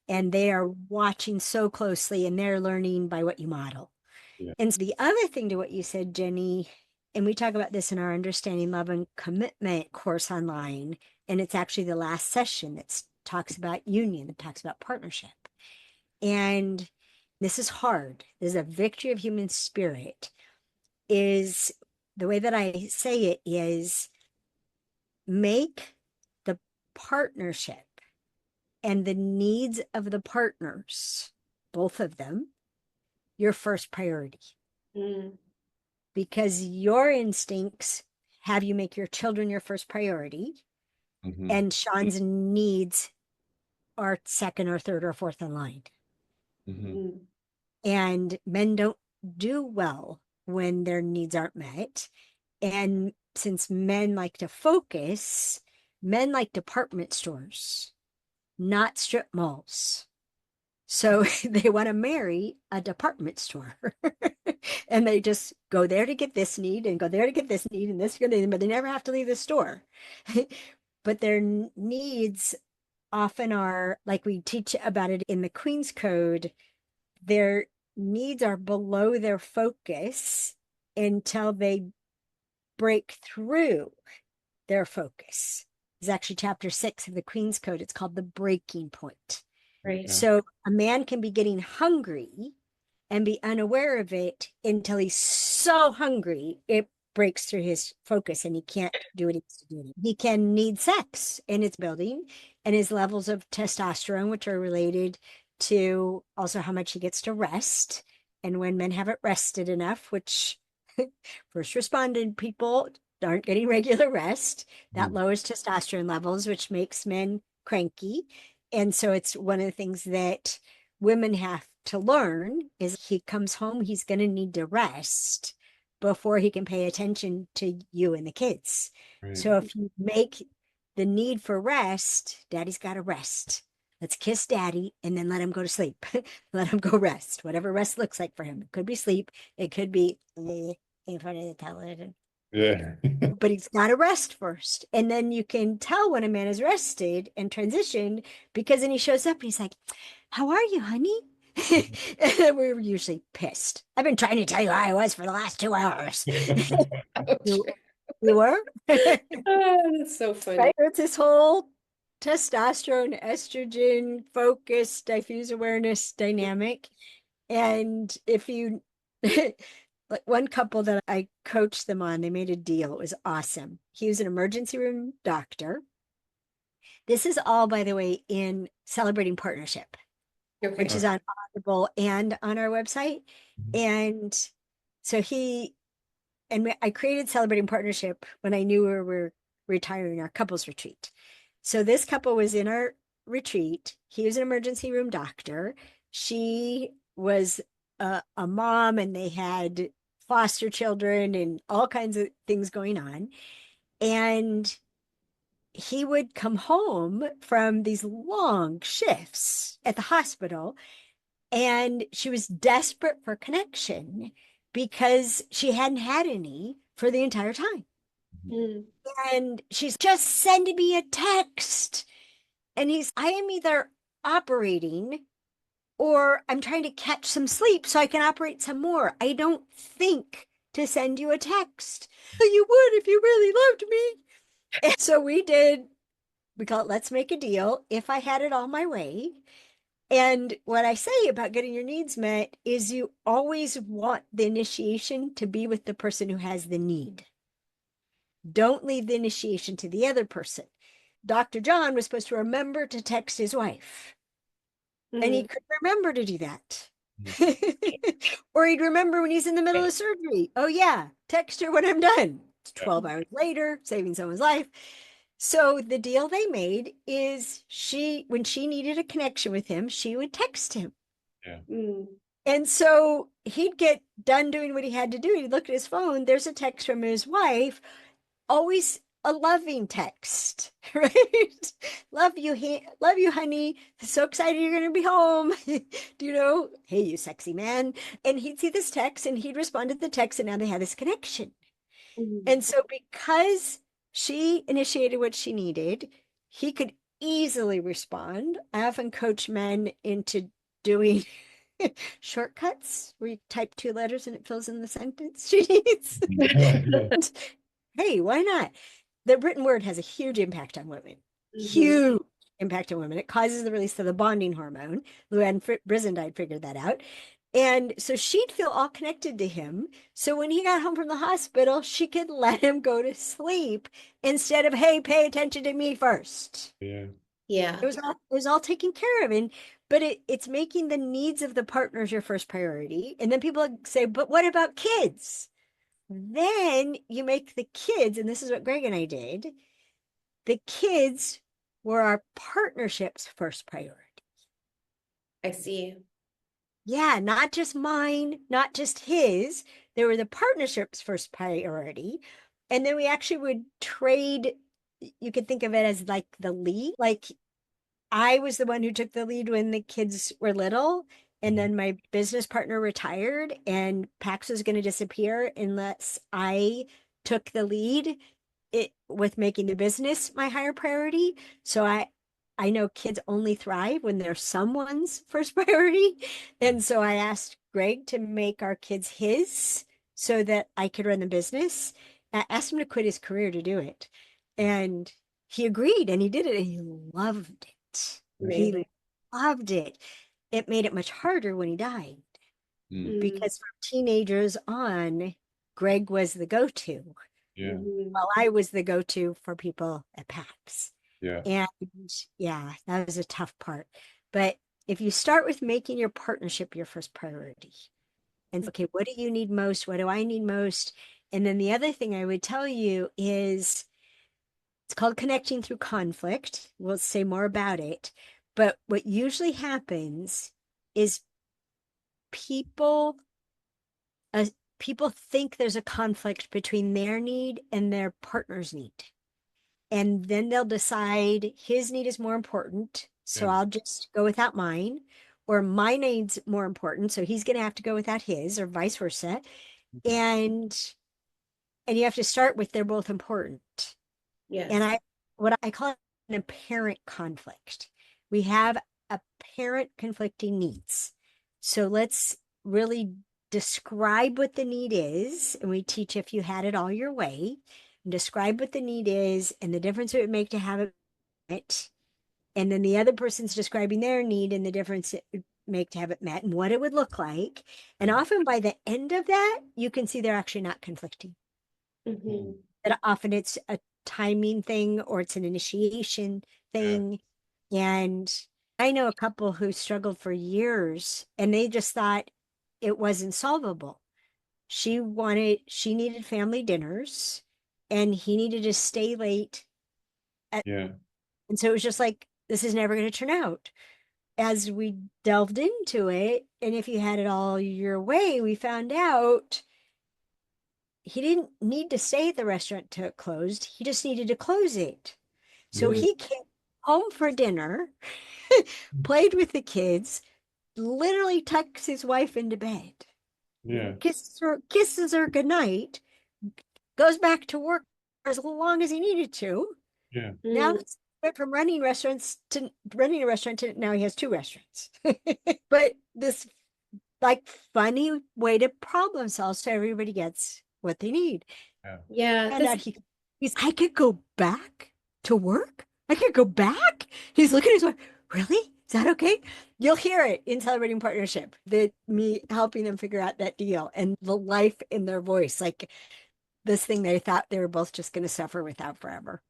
and they are watching so closely and they're learning by what you model. Yeah. And so the other thing to what you said, Jenny, and we talk about this in our Understanding Love and Commitment course online, and it's actually the last session that talks about union, that talks about partnership. And this is hard. This is a victory of human spirit. Is the way that I say it is make the partnership and the needs of the partners, both of them, your first priority. Mm, Because your instincts have you make your children your first priority, Hmm. and Sean's needs are second or third or fourth in line. Hmm. Mm. And men don't do well when their needs aren't met. And since men like to focus, men like department stores, not strip malls. So they want to marry a department store. And they just go there to get this need and go there to get this need and this, but they never have to leave the store. But their needs often are, like we teach about it in the Queen's Code, their needs are below their focus until they break through their focus. It's actually chapter 6 of the Queen's Code. It's called the breaking point. Right. So a man can be getting hungry and be unaware of it until he's so hungry it breaks through his focus and he can't do what he needs to do. He can need sex and it's building, and his levels of testosterone, which are related to also how much he gets to rest. And when men haven't rested enough, which first responded people aren't getting regular rest, that lowers testosterone levels, which makes men cranky. And so it's one of the things that women have to learn is he comes home, he's going to need to rest before he can pay attention to you and the kids. Right. So if you make the need for rest, daddy's got to rest. Let's kiss daddy and then let him go to sleep. Let him go rest, whatever rest looks like for him. It could be sleep. It could be in front of the television. Yeah. But he's got to rest first. And then you can tell when a man is rested and transitioned because then he shows up and he's like, how are you, honey? And we're usually pissed. I've been trying to tell you how I was for the last 2 hours. Ouch. You were? Oh, that's so funny. Right? It's this whole testosterone, estrogen, focus, diffuse awareness dynamic. And if you, like one couple that I coached them on, they made a deal. It was awesome. He was an emergency room doctor. This is all, by the way, in Celebrating Partnership, Okay. which is on Audible and on our website. Mhm. And so I created Celebrating Partnership when I knew we were retiring our couples retreat. So this couple was in our retreat. He was an emergency room doctor. She was a mom, and they had foster children and all kinds of things going on. And he would come home from these long shifts at the hospital, and she was desperate for connection because she hadn't had any for the entire time. Mm. And she's just sending me a text. And I am either operating or I'm trying to catch some sleep so I can operate some more. I don't think to send you a text. You would if you really loved me. And so we call it Let's Make a Deal. If I had it all my way. And what I say about getting your needs met is you always want the initiation to be with the person who has the need. Don't leave the initiation to the other person. Dr. John was supposed to remember to text his wife, and he could remember to do that. Or he'd remember when he's in the middle of surgery. Oh, yeah, text her when I'm done. It's 12 hours later, saving someone's life. So the deal they made is when she needed a connection with him, she would text him. Yeah. Mm. And so he'd get done doing what he had to do. He'd look at his phone. There's a text from his wife, always a loving text, right? Love you, honey. So excited you're going to be home. Do you know? Hey, you sexy man. And he'd see this text and he'd respond to the text, and now they had this connection. Mm. And so because she initiated what she needed, he could easily respond. I often coach men into doing shortcuts where you type 2 letters and it fills in the sentence she needs. And, hey, why not? The written word has a huge impact on women. Huge impact on women. It causes the release of the bonding hormone. Luann Brizendine figured that out. And so she'd feel all connected to him. So when he got home from the hospital, she could let him go to sleep instead of, hey, pay attention to me first. Yeah. Yeah. It was all taken care of. But it's making the needs of the partners your first priority. And then people say, but what about kids? Then you make the kids, and this is what Greg and I did, the kids were our partnership's first priority. I see. Yeah, not just mine, not just his. They were the partnership's first priority. And then we actually would trade, you could think of it as like the lead. Like I was the one who took the lead when the kids were little. And Mhm. then my business partner retired, and Pax was going to disappear unless I took the lead with making the business my higher priority. So I know kids only thrive when they're someone's first priority. And so I asked Greg to make our kids his so that I could run the business. I asked him to quit his career to do it. And he agreed and he did it and he loved it. Amazing. He loved it. It made it much harder when he died Mm. Mm. because from teenagers on, Greg was the go-to Yeah. Mhm. while I was the go-to for people at PAX. Yeah. And yeah, that was a tough part. But if you start with making your partnership your first priority, and okay, what do you need most? What do I need most? And then the other thing I would tell you is it's called connecting through conflict. We'll say more about it. But what usually happens is people uh, people think there's a conflict between their need and their partner's need. And then they'll decide his need is more important, so Yeah. I'll just go without mine, or my need's more important, so he's going to have to go without his, or vice versa. And you have to start with they're both important. And Yes. I what I call it an apparent conflict. We have apparent conflicting needs. So let's really describe what the need is, and we teach if you had it all your way. And describe what the need is and the difference it would make to have it. And then the other person's describing their need and the difference it would make to have it met and what it would look like. And often by the end of that, you can see they're actually not conflicting. Mhm. That often it's a timing thing or it's an initiation Yeah. thing. And I know a couple who struggled for years and they just thought it wasn't solvable. She needed family dinners and he needed to stay late at, Yeah. and so it was just like, this is never going to turn out. As we delved into it, and if you had it all your way, we found out he didn't need to stay at the restaurant till it closed. He just needed to close it. So Yeah. he came home for dinner, played with the kids, literally tucks his wife into bed, Yeah. kisses her goodnight, goes back to work for as long as he needed to. Yeah. Now Mm. he's went from running a restaurant to now he has two restaurants. But this like funny way to problem solve so everybody gets what they need. Yeah. I Yeah, found this out I could go back to work. I could go back. He's looking at his wife. Really? Is that okay? You'll hear it in Celebrating Partnership, that me helping them figure out that deal and the life in their voice, like this thing they thought they were both just going to suffer without forever.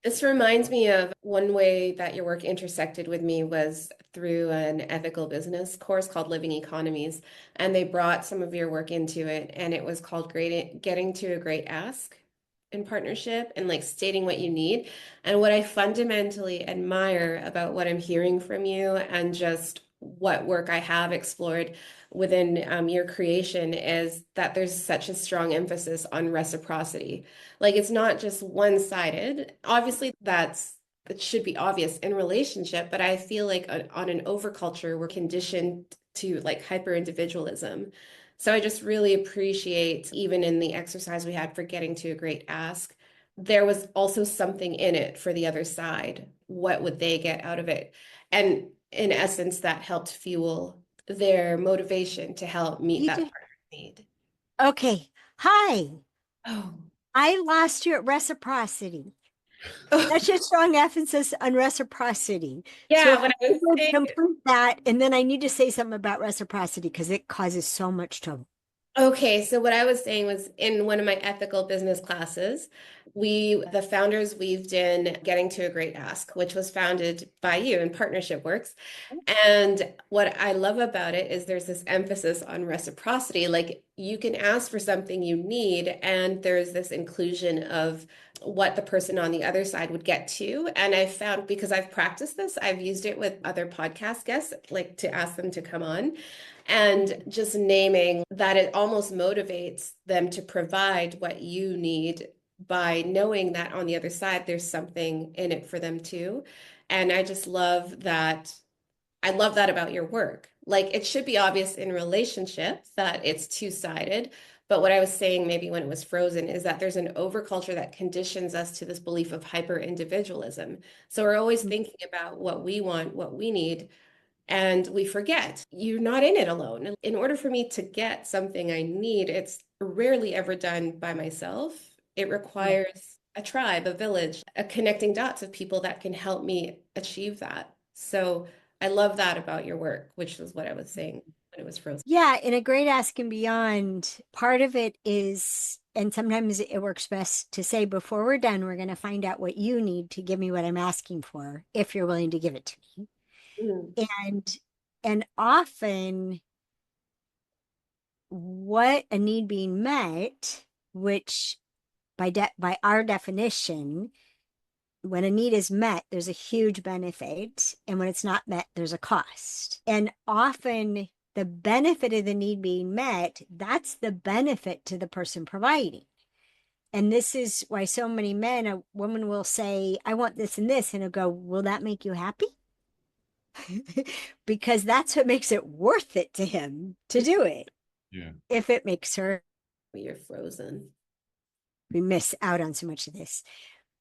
This reminds me of one way that your work intersected with me was through an ethical business course called Living Economies. And they brought some of your work into it, and it was called Getting to a Great Ask in Partnership and like stating what you need. And what I fundamentally admire about what I'm hearing from you and just what work I have explored within your creation is that there's such a strong emphasis on reciprocity. Like it's not just one-sided. Obviously, that should be obvious in relationship, but I feel like on an overculture, we're conditioned to like hyper individualism. So I just really appreciate, even in the exercise we had for getting to a great ask, there was also something in it for the other side. What would they get out of it? And in essence, that helped fuel their motivation to help meet You that do. partner need. Okay. Hi. Oh. I lost you at reciprocity. Oh, That's your strong emphasis on reciprocity. So yeah, if when I you was would saying complete that, and then I need to say something about reciprocity because it causes so much trouble. Okay, so what I was saying was in one of my ethical business classes, the founders, weaved in Getting to a Great Ask, which was founded by you in Partnership Works. And what I love about it is there's this emphasis on reciprocity. Like you can ask for something you need, and there's this inclusion of what the person on the other side would get to. And I found, because I've practiced this, I've used it with other podcast guests, like to ask them to come on. And just naming that, it almost motivates them to provide what you need by knowing that on the other side, there's something in it for them too. And I just love that. I love that about your work. Like it should be obvious in relationships that it's two-sided. But what I was saying maybe when it was frozen is that there's an overculture that conditions us to this belief of hyper individualism. So we're always thinking about what we want, what we need, and we forget you're not in it alone. In order for me to get something I need, it's rarely ever done by myself. It Yeah. requires a tribe, a village, a connecting dots of people that can help me achieve that. So I love that about your work, which is what I was saying when it was frozen. Yeah, in a great ask and beyond, part of it is, and sometimes it works best to say before we're done, we're going to find out what you need to give me what I'm asking for, if you're willing to give it to me. Mm, And often what a need being met, which by our definition, when a need is met, there's a huge benefit. And when it's not met, there's a cost. And often the benefit of the need being met, that's the benefit to the person providing. And this is why so many men, a woman will say, I want this and this. And he'll go, will that make you happy? Because that's what makes it worth it to him to do it. Yeah. If it makes her, you're frozen. we miss out on so much of this.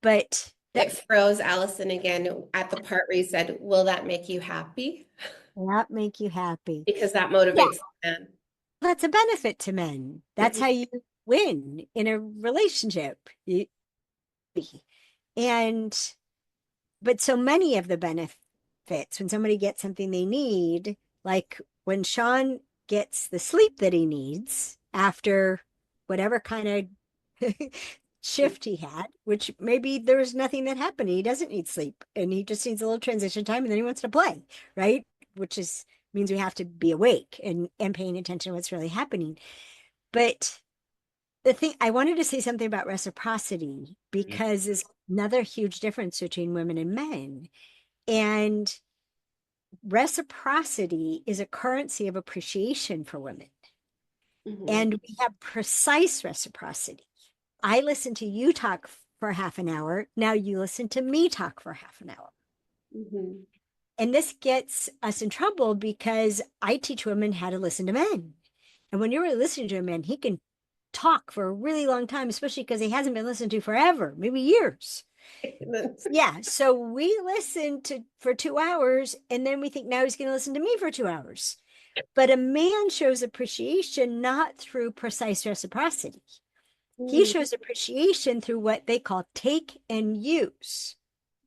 But It froze Allison again at the part where you said, will that make you happy? that make you happy. Because that Yeah, motivates them. that's a benefit to men. That's how you win in a relationship. And, but so many of the benefits, when somebody gets something they need, like when Sean gets the sleep that he needs after whatever kind of shift he had, which maybe there was nothing that happened. He doesn't need sleep and he just needs a little transition time and then he wants to play, right? Which is means we have to be awake and paying attention to what's really happening. But the thing I wanted to say something about reciprocity Yeah. because there's another huge difference between women and men. And reciprocity is a currency of appreciation for women. Mhm. And we have precise reciprocity. I listen to you talk for half an hour. Now you listen to me talk for half an hour. Mhm. And this gets us in trouble because I teach women how to listen to men. And when you're listening to a man, he can talk for a really long time, especially because he hasn't been listened to forever, maybe years. Yeah. So we listen to for 2 hours and then we think now he's going to listen to me for 2 hours. But a man shows appreciation not through precise reciprocity. He Mm, shows appreciation through what they call take and use.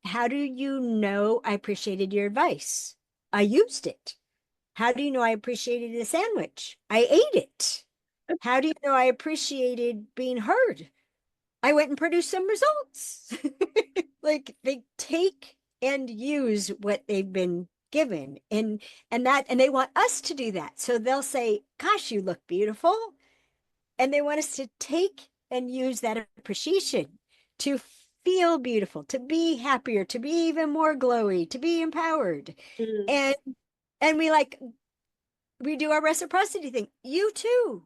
How do you know I appreciated your advice? I used it. How do you know I appreciated the sandwich? I ate it. How do you know I appreciated being heard? I went and produced some results. Like they take and use what they've been given and they want us to do that. So they'll say, "Gosh, you look beautiful." And they want us to take and use that appreciation to feel beautiful, to be happier, to be even more glowy, to be empowered. mm. And we do our reciprocity thing. You too.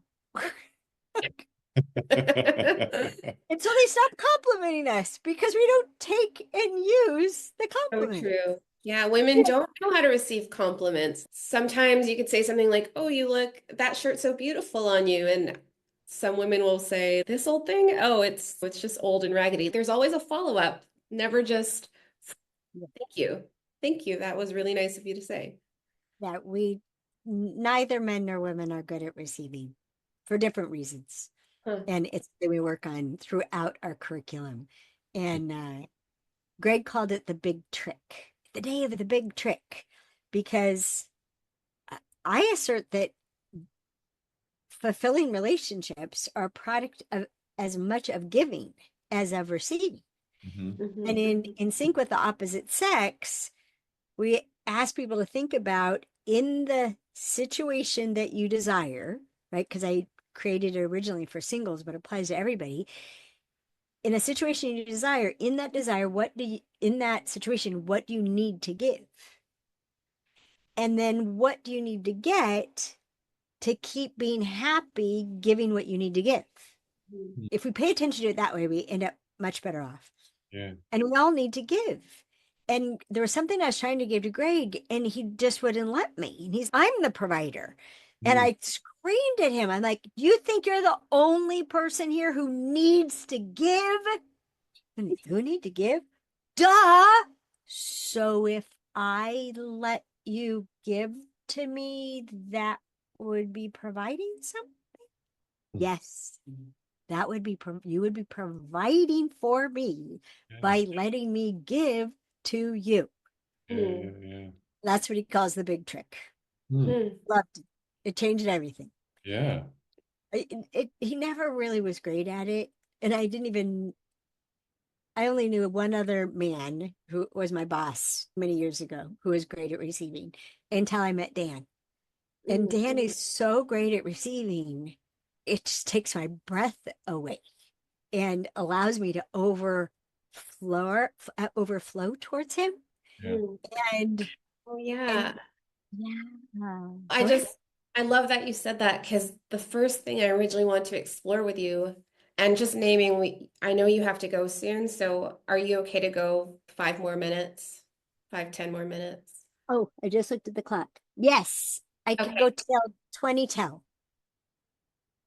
Until they stop complimenting us because we don't take and use the So compliment. true. Yeah, women don't know how to receive compliments. Sometimes you could say something like, "Oh, you look, that shirt's so beautiful on you." And some women will say, "This old thing, oh, it's just old and raggedy." There's always a follow-up, never just thank you. Thank you. That was really nice of you to say. That neither men nor women are good at receiving for different reasons. Huh. And it's that we work on throughout our curriculum. And Greg called it the big trick, the day of the big trick, because I assert that fulfilling relationships are a product of as much of giving as of receiving. Mhm. And in sync with the opposite sex, we ask people to think about in the situation that you desire, right? Because I created it originally for singles, but applies to everybody. In a situation you desire, in that desire, in that situation, what do you need to give? And then what do you need to get to keep being happy giving what you need to give? Mhm. If we pay attention to it that way, we end up much better off. Yeah. And we all need to give. And there was something I was trying to give to Greg, and he just wouldn't let me. And I'm the provider. And Mm. I screamed at him. I'm like, you think you're the only person here who needs to give? And who need to give? Duh. So if I let you give to me, that would be providing something? Yes. That would be, you would be providing for me Yeah. by letting me give to you. Yeah. Yeah. That's what he calls the big trick. Mm. Mm. Loved it. It changed everything. Yeah. He never really was great at it. And I only knew one other man who was my boss many years ago who was great at receiving until I met Dan. And Mm. Dan is so great at receiving, it just takes my breath away and allows me to overflow towards him. Yeah. Mm. And Oh, and yeah. yeah, I go ahead. just, I love that you said that because the first thing I originally wanted to explore with you and just naming, I know you have to go soon. So are you okay to go 5 more minutes, 5, 10 more minutes? Oh, I just looked at the clock. Yes, I could Okay. go till 20 till.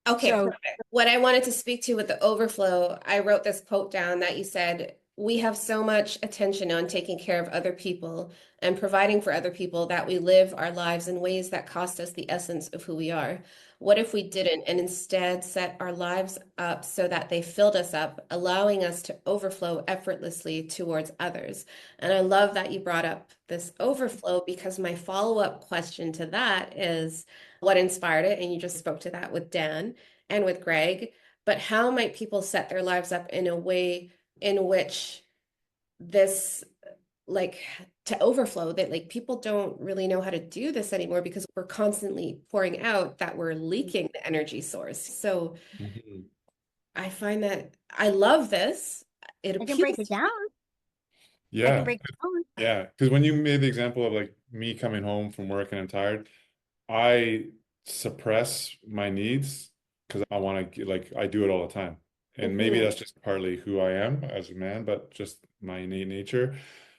Okay, So perfect. What I wanted to speak to with the overflow, I wrote this quote down that you said, we have so much attention on taking care of other people and providing for other people that we live our lives in ways that cost us the essence of who we are. What if we didn't and instead set our lives up so that they filled us up, allowing us to overflow effortlessly towards others? And I love that you brought up this overflow because my follow-up question to that is what inspired it? And you just spoke to that with Dan and with Greg, but how might people set their lives up in a way in which this like to overflow that like people don't really know how to do this anymore because we're constantly pouring out that we're leaking the energy source. So Mhm. I find that I love this. It I can break appeals it to down. me. I can Yeah. break it down. Yeah. Because when you made the example of like me coming home from work and I'm tired, I suppress my needs because I want to like I do it all the time. And maybe Mhm. that's just partly who I am as a man, but just my innate nature.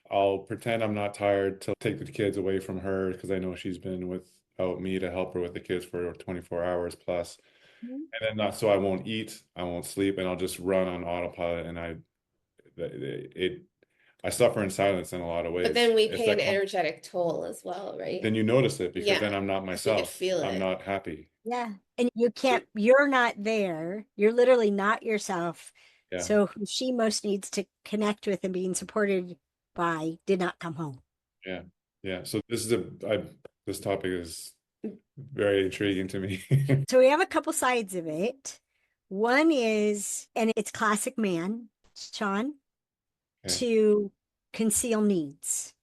I'll pretend I'm not tired to take the kids away from her because I know she's been without me to help her with the kids for 24 hours plus. Mhm. And then not so I won't eat, I won't sleep, and I'll just run on autopilot and it I suffer in silence in a lot of But ways. then we If pay an that comes, energetic toll as well, right? then you notice it because Yeah, then I'm not because we could myself. feel I'm it. not happy. Yeah. And you're not there. You're literally not yourself. Yeah. So who she most needs to connect with and being supported by did not come home. Yeah. Yeah. So this topic is very intriguing to me. So we have a couple sides of it. One is, and it's classic man, Sean, Okay. to conceal needs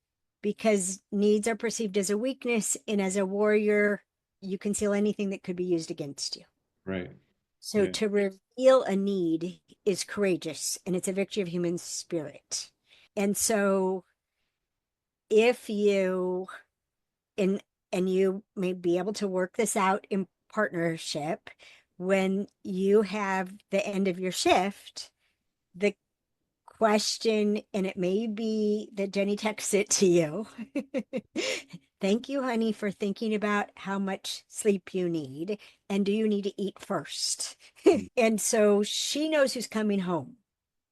because needs are perceived as a weakness. And as a warrior, you conceal anything that could be used against you. Right. So Yeah. to reveal a need is courageous and it's a victory of human spirit. And so if you and you may be able to work this out in partnership when you have the end of your shift, the question, and it may be that Jenny texts it to you. Thank you, honey, for thinking about how much sleep you need. And do you need to eat first? Mm. And so she knows who's coming home.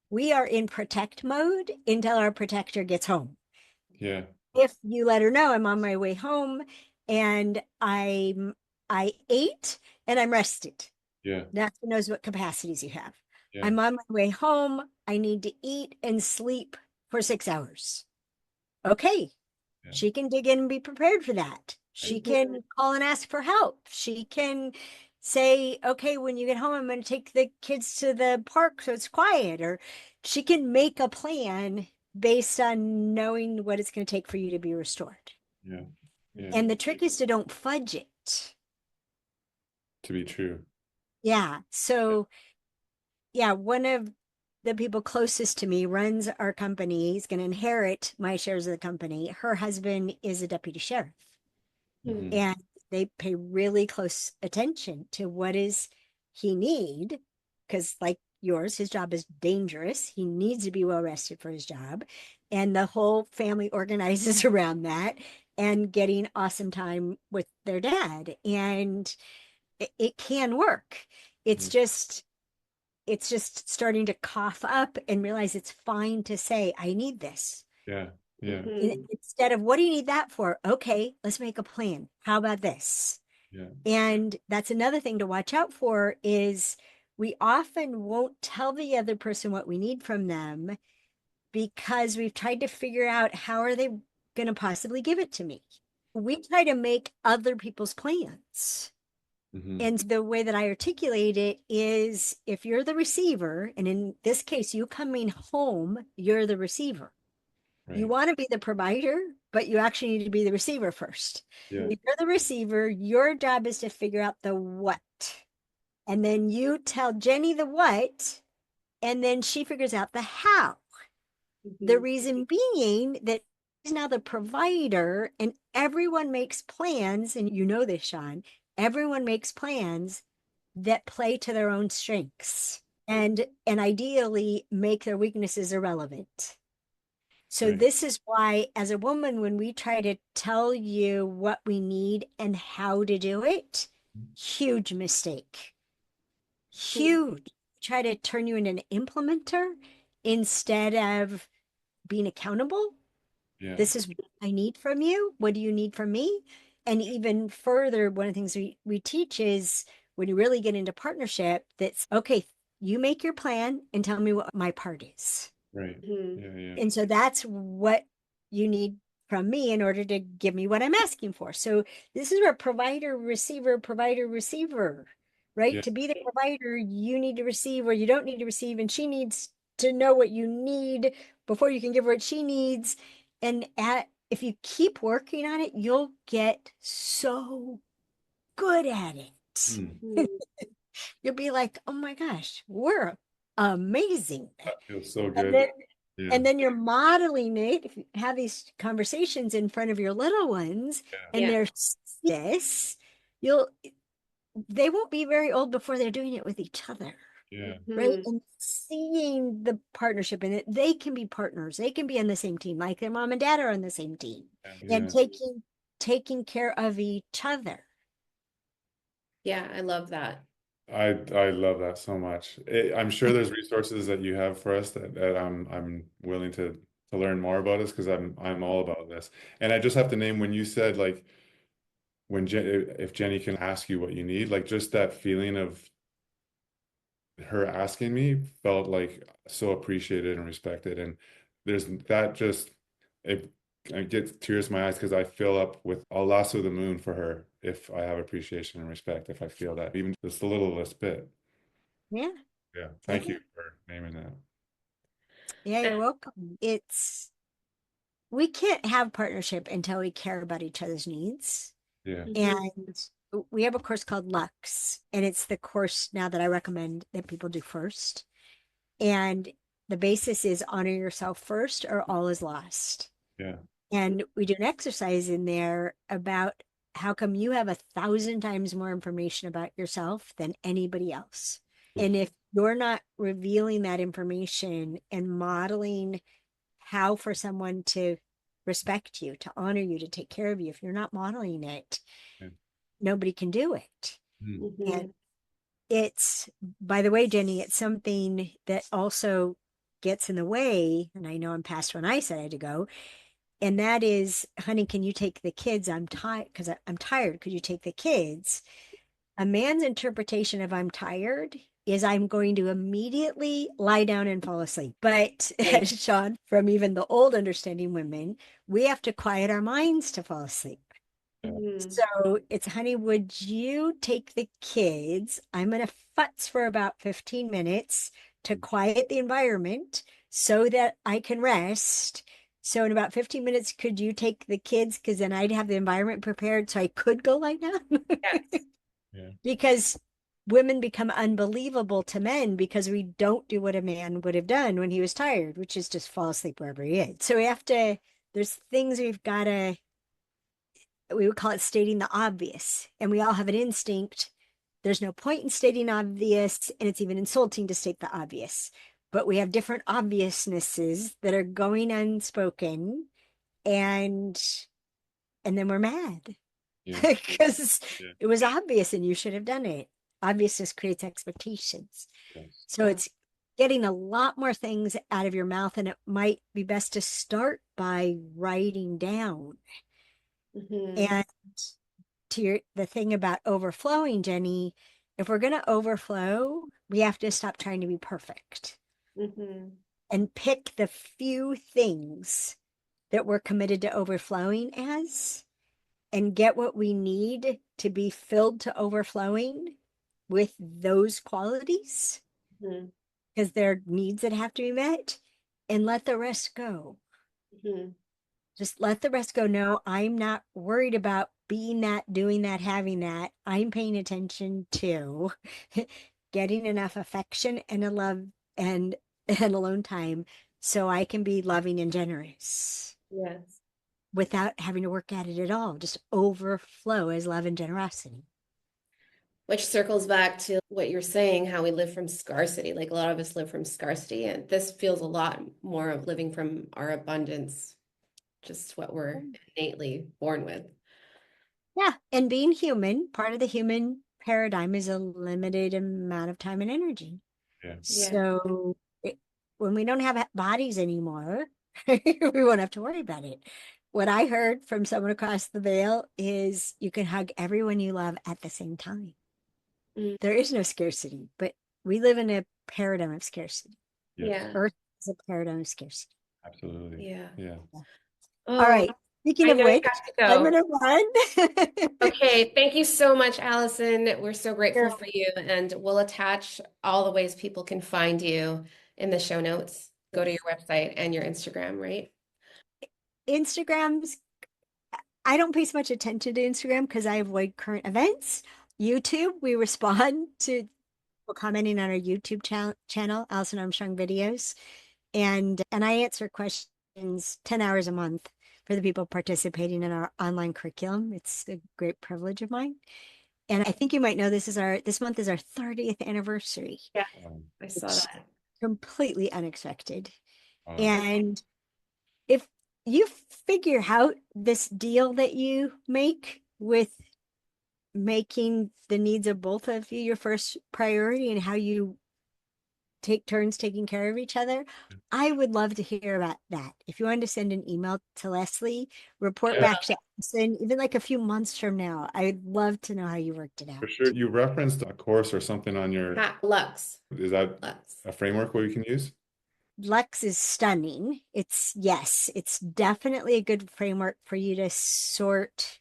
We are in protect mode until our protector gets home. Yeah. If you let her know I'm on my way home and I ate and I'm rested. Yeah. Now she knows what capacities you have. Yeah. I'm on my way home. I need to eat and sleep for 6 hours. Okay. Yeah. She can dig in and be prepared for that. She Mhm. can call and ask for help. She can say, okay, when you get home, I'm going to take the kids to the park so it's quiet. Or she can make a plan based on knowing what it's going to take for you to be restored. Yeah. Yeah. And the trick is to don't fudge it. To be true. Yeah. So, yeah, one of the people closest to me runs our company. He's going to inherit my shares of the company. Her husband is a deputy sheriff. Mhm. And they pay really close attention to what is he need, because like yours, his job is dangerous. He needs to be well rested for his job. And the whole family organizes around that and getting awesome time with their dad. And it can work. It's Mhm. just it's just starting to cough up and realize it's fine to say, I need this. Yeah. Yeah. Instead of, what do you need that for? Okay, let's make a plan. How about this? Yeah. And that's another thing to watch out for is we often won't tell the other person what we need from them because we've tried to figure out how are they going to possibly give it to me. We try to make other people's plans. Mhm. And the way that I articulate it is if you're the receiver, and in this case, you coming home, you're the receiver. You Right. want to be the provider, but you actually need to be the receiver first. Yeah. If you're the receiver, your job is to figure out the what. And then you tell Jenny the what, and then she figures out the how. The reason being that she's now the provider, and everyone makes plans, and you know this, Sean, everyone makes plans that play to their own strengths and ideally make their weaknesses irrelevant. So Right. this is why, as a woman, when we try to tell you what we need and how to do it, huge mistake. Huge. Try to turn you into an implementer instead of being accountable. Yeah. This is what I need from you. What do you need from me? And even further, one of the things we teach is when you really get into partnership, that's okay, you make your plan and tell me what my part is. Right. Yeah. Yeah. And so that's what you need from me in order to give me what I'm asking for. So this is where provider, receiver, right? Yeah. To be the provider, you need to receive or you don't need to receive. And she needs to know what you need before you can give her what she needs. And if you keep working on it, you'll get so good at it. Mm. You'll be like, oh my gosh, we're amazing. That feels so And good. then Yeah. and then you're modeling it. If you have these conversations in front of your little ones and Yeah. they're this, you'll they won't be very old before they're doing it with each other. Yeah. Right. And seeing the partnership in it, they can be partners. They can be on the same team, like their mom and dad are on the same team. Yeah. And taking care of each other. Yeah, I love that. I love that so much. I'm sure there's resources that you have for us that I'm willing to learn more about this because I'm all about this. And I just have to name when you said like if Jenny can ask you what you need, like just that feeling of her asking me felt like so appreciated and respected. And there's that just it I get tears in my eyes because I fill up with I'll lasso the moon for her if I have appreciation and respect, if I feel that, even just the littlest bit. Yeah. Yeah. Yeah. Thank you for naming that. Yeah, you're welcome. We can't have partnership until we care about each other's needs. Yeah. And we have a course called Lux, and it's the course now that I recommend that people do first. And the basis is honor yourself first, or all is lost. Yeah. And we do an exercise in there about how come you have 1,000 times more information about yourself than anybody else. And if you're not revealing that information and modeling how for someone to respect you, to honor you, to take care of you, if you're not modeling it, Yeah. nobody can do it. Mm. And it's, by the way, Jenny, it's something that also gets in the way. And I know I'm past when I said I had to go. And that is, honey, can you take the kids? I'm tired because I'm tired. Could you take the kids? A man's interpretation of I'm tired is I'm going to immediately lie down and fall asleep. But Right. Sean, from even the old understanding women, we have to quiet our minds to fall asleep. Mhm. So it's, honey, would you take the kids? I'm going to futz for about 15 minutes to quiet the environment so that I can rest. So in about 15 minutes, could you take the kids? Because then I'd have the environment prepared so I could go lie down. Yes. Yeah. Because women become unbelievable to men because we don't do what a man would have done when he was tired, which is just fall asleep wherever he is. So we have to, there's things we've got to, we would call it stating the obvious. And we all have an instinct. There's no point in stating obvious, and it's even insulting to state the obvious. But we have different obviousnesses that are going unspoken, and then we're mad Yeah. because Yeah. it was obvious and you should have done it. Obviousness creates expectations. Yes. So it's getting a lot more things out of your mouth, and it might be best to start by writing down. Mhm. And to the thing about overflowing, Jenny, if we're going to overflow, we have to stop trying to be perfect Mhm. and pick the few things that we're committed to overflowing as, and get what we need to be filled to overflowing with those qualities, Mhm. because there are needs that have to be met, and let the rest go. Mhm. Just let the rest go. No, I'm not worried about being that, doing that, having that. I'm paying attention to getting enough affection and a love and alone time so I can be loving and generous Yes. without having to work at it at all. Just overflow as love and generosity. Which circles back to what you're saying, how we live from scarcity. Like a lot of us live from scarcity, and this feels a lot more of living from our abundance, just what we're innately born with. Yeah. And being human, part of the human paradigm is a limited amount of time and energy. Yeah. Yeah. So when we don't have bodies anymore, we won't have to worry about it. What I heard from someone across the veil is you can hug everyone you love at the same time. Mm. There is no scarcity, but we live in a paradigm of scarcity. Yes. Yeah. Earth is a paradigm of scarcity. Absolutely. Yeah. Yeah. All Oh, right. Speaking I of know you which, have to I'm go. gonna run. Okay, thank you so much, Allison. We're so grateful Sure. for you, and we'll attach all the ways people can find you in the show notes. Go to your website and your Instagram, right? Instagrams, I don't pay so much attention to Instagram because I avoid current events. YouTube, we respond to people commenting on our YouTube channel, Alison Armstrong videos, and I answer questions 10 hours a month for the people participating in our online curriculum. It's a great privilege of mine. And I think you might know this month is our 30th anniversary, Yeah, Um, I saw which that. completely unexpected. um, And if you figure out this deal that you make with making the needs of both of you your first priority and how you take turns taking care of each other, I would love to hear about that. If you wanted to send an email to Leslie, report I yeah, back will. to Allison, even like a few months from now, I'd love to know how you worked it for out. sure. You referenced a course or something on your, Lux. is that Lux. a framework where you can use? Lex is stunning. Yes, it's definitely a good framework for you to sort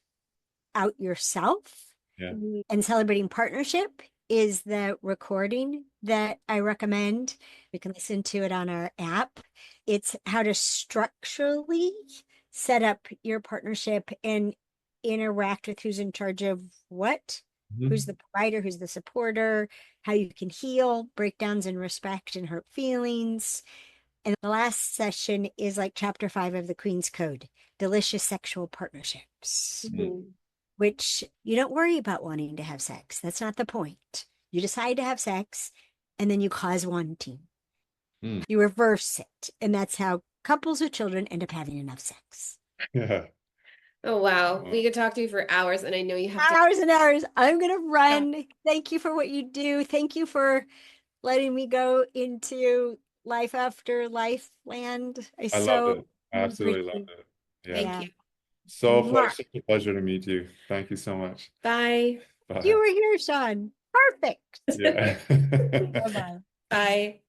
out yourself. Yeah. Mhm. And celebrating partnership is the recording that I recommend. We can listen to it on our app. It's how to structurally set up your partnership and interact with who's in charge of what, who's Mhm. the provider, who's the supporter, how you can heal breakdowns in respect and hurt feelings. And the last session is like chapter 5 of the Queen's Code, delicious sexual partnerships, Mm. Mhm. which you don't worry about wanting to have sex. That's not the point. You decide to have sex and then you cause wanting. Mm. You reverse it. And that's how couples with children end up having enough sex. Yeah. Oh, wow. We could talk to you for hours, and I know you have to Hours and hours. I'm going to go. run. Thank you for what you do. Thank you for letting me go into life after life land. I I love so it. I absolutely love appreciate. it. Yeah. Thank Yeah. you. Mwah. Such a pleasure to meet you. Thank you so much. Bye. You Bye. were here, Sean. Perfect. Yeah. Bye bye. Bye.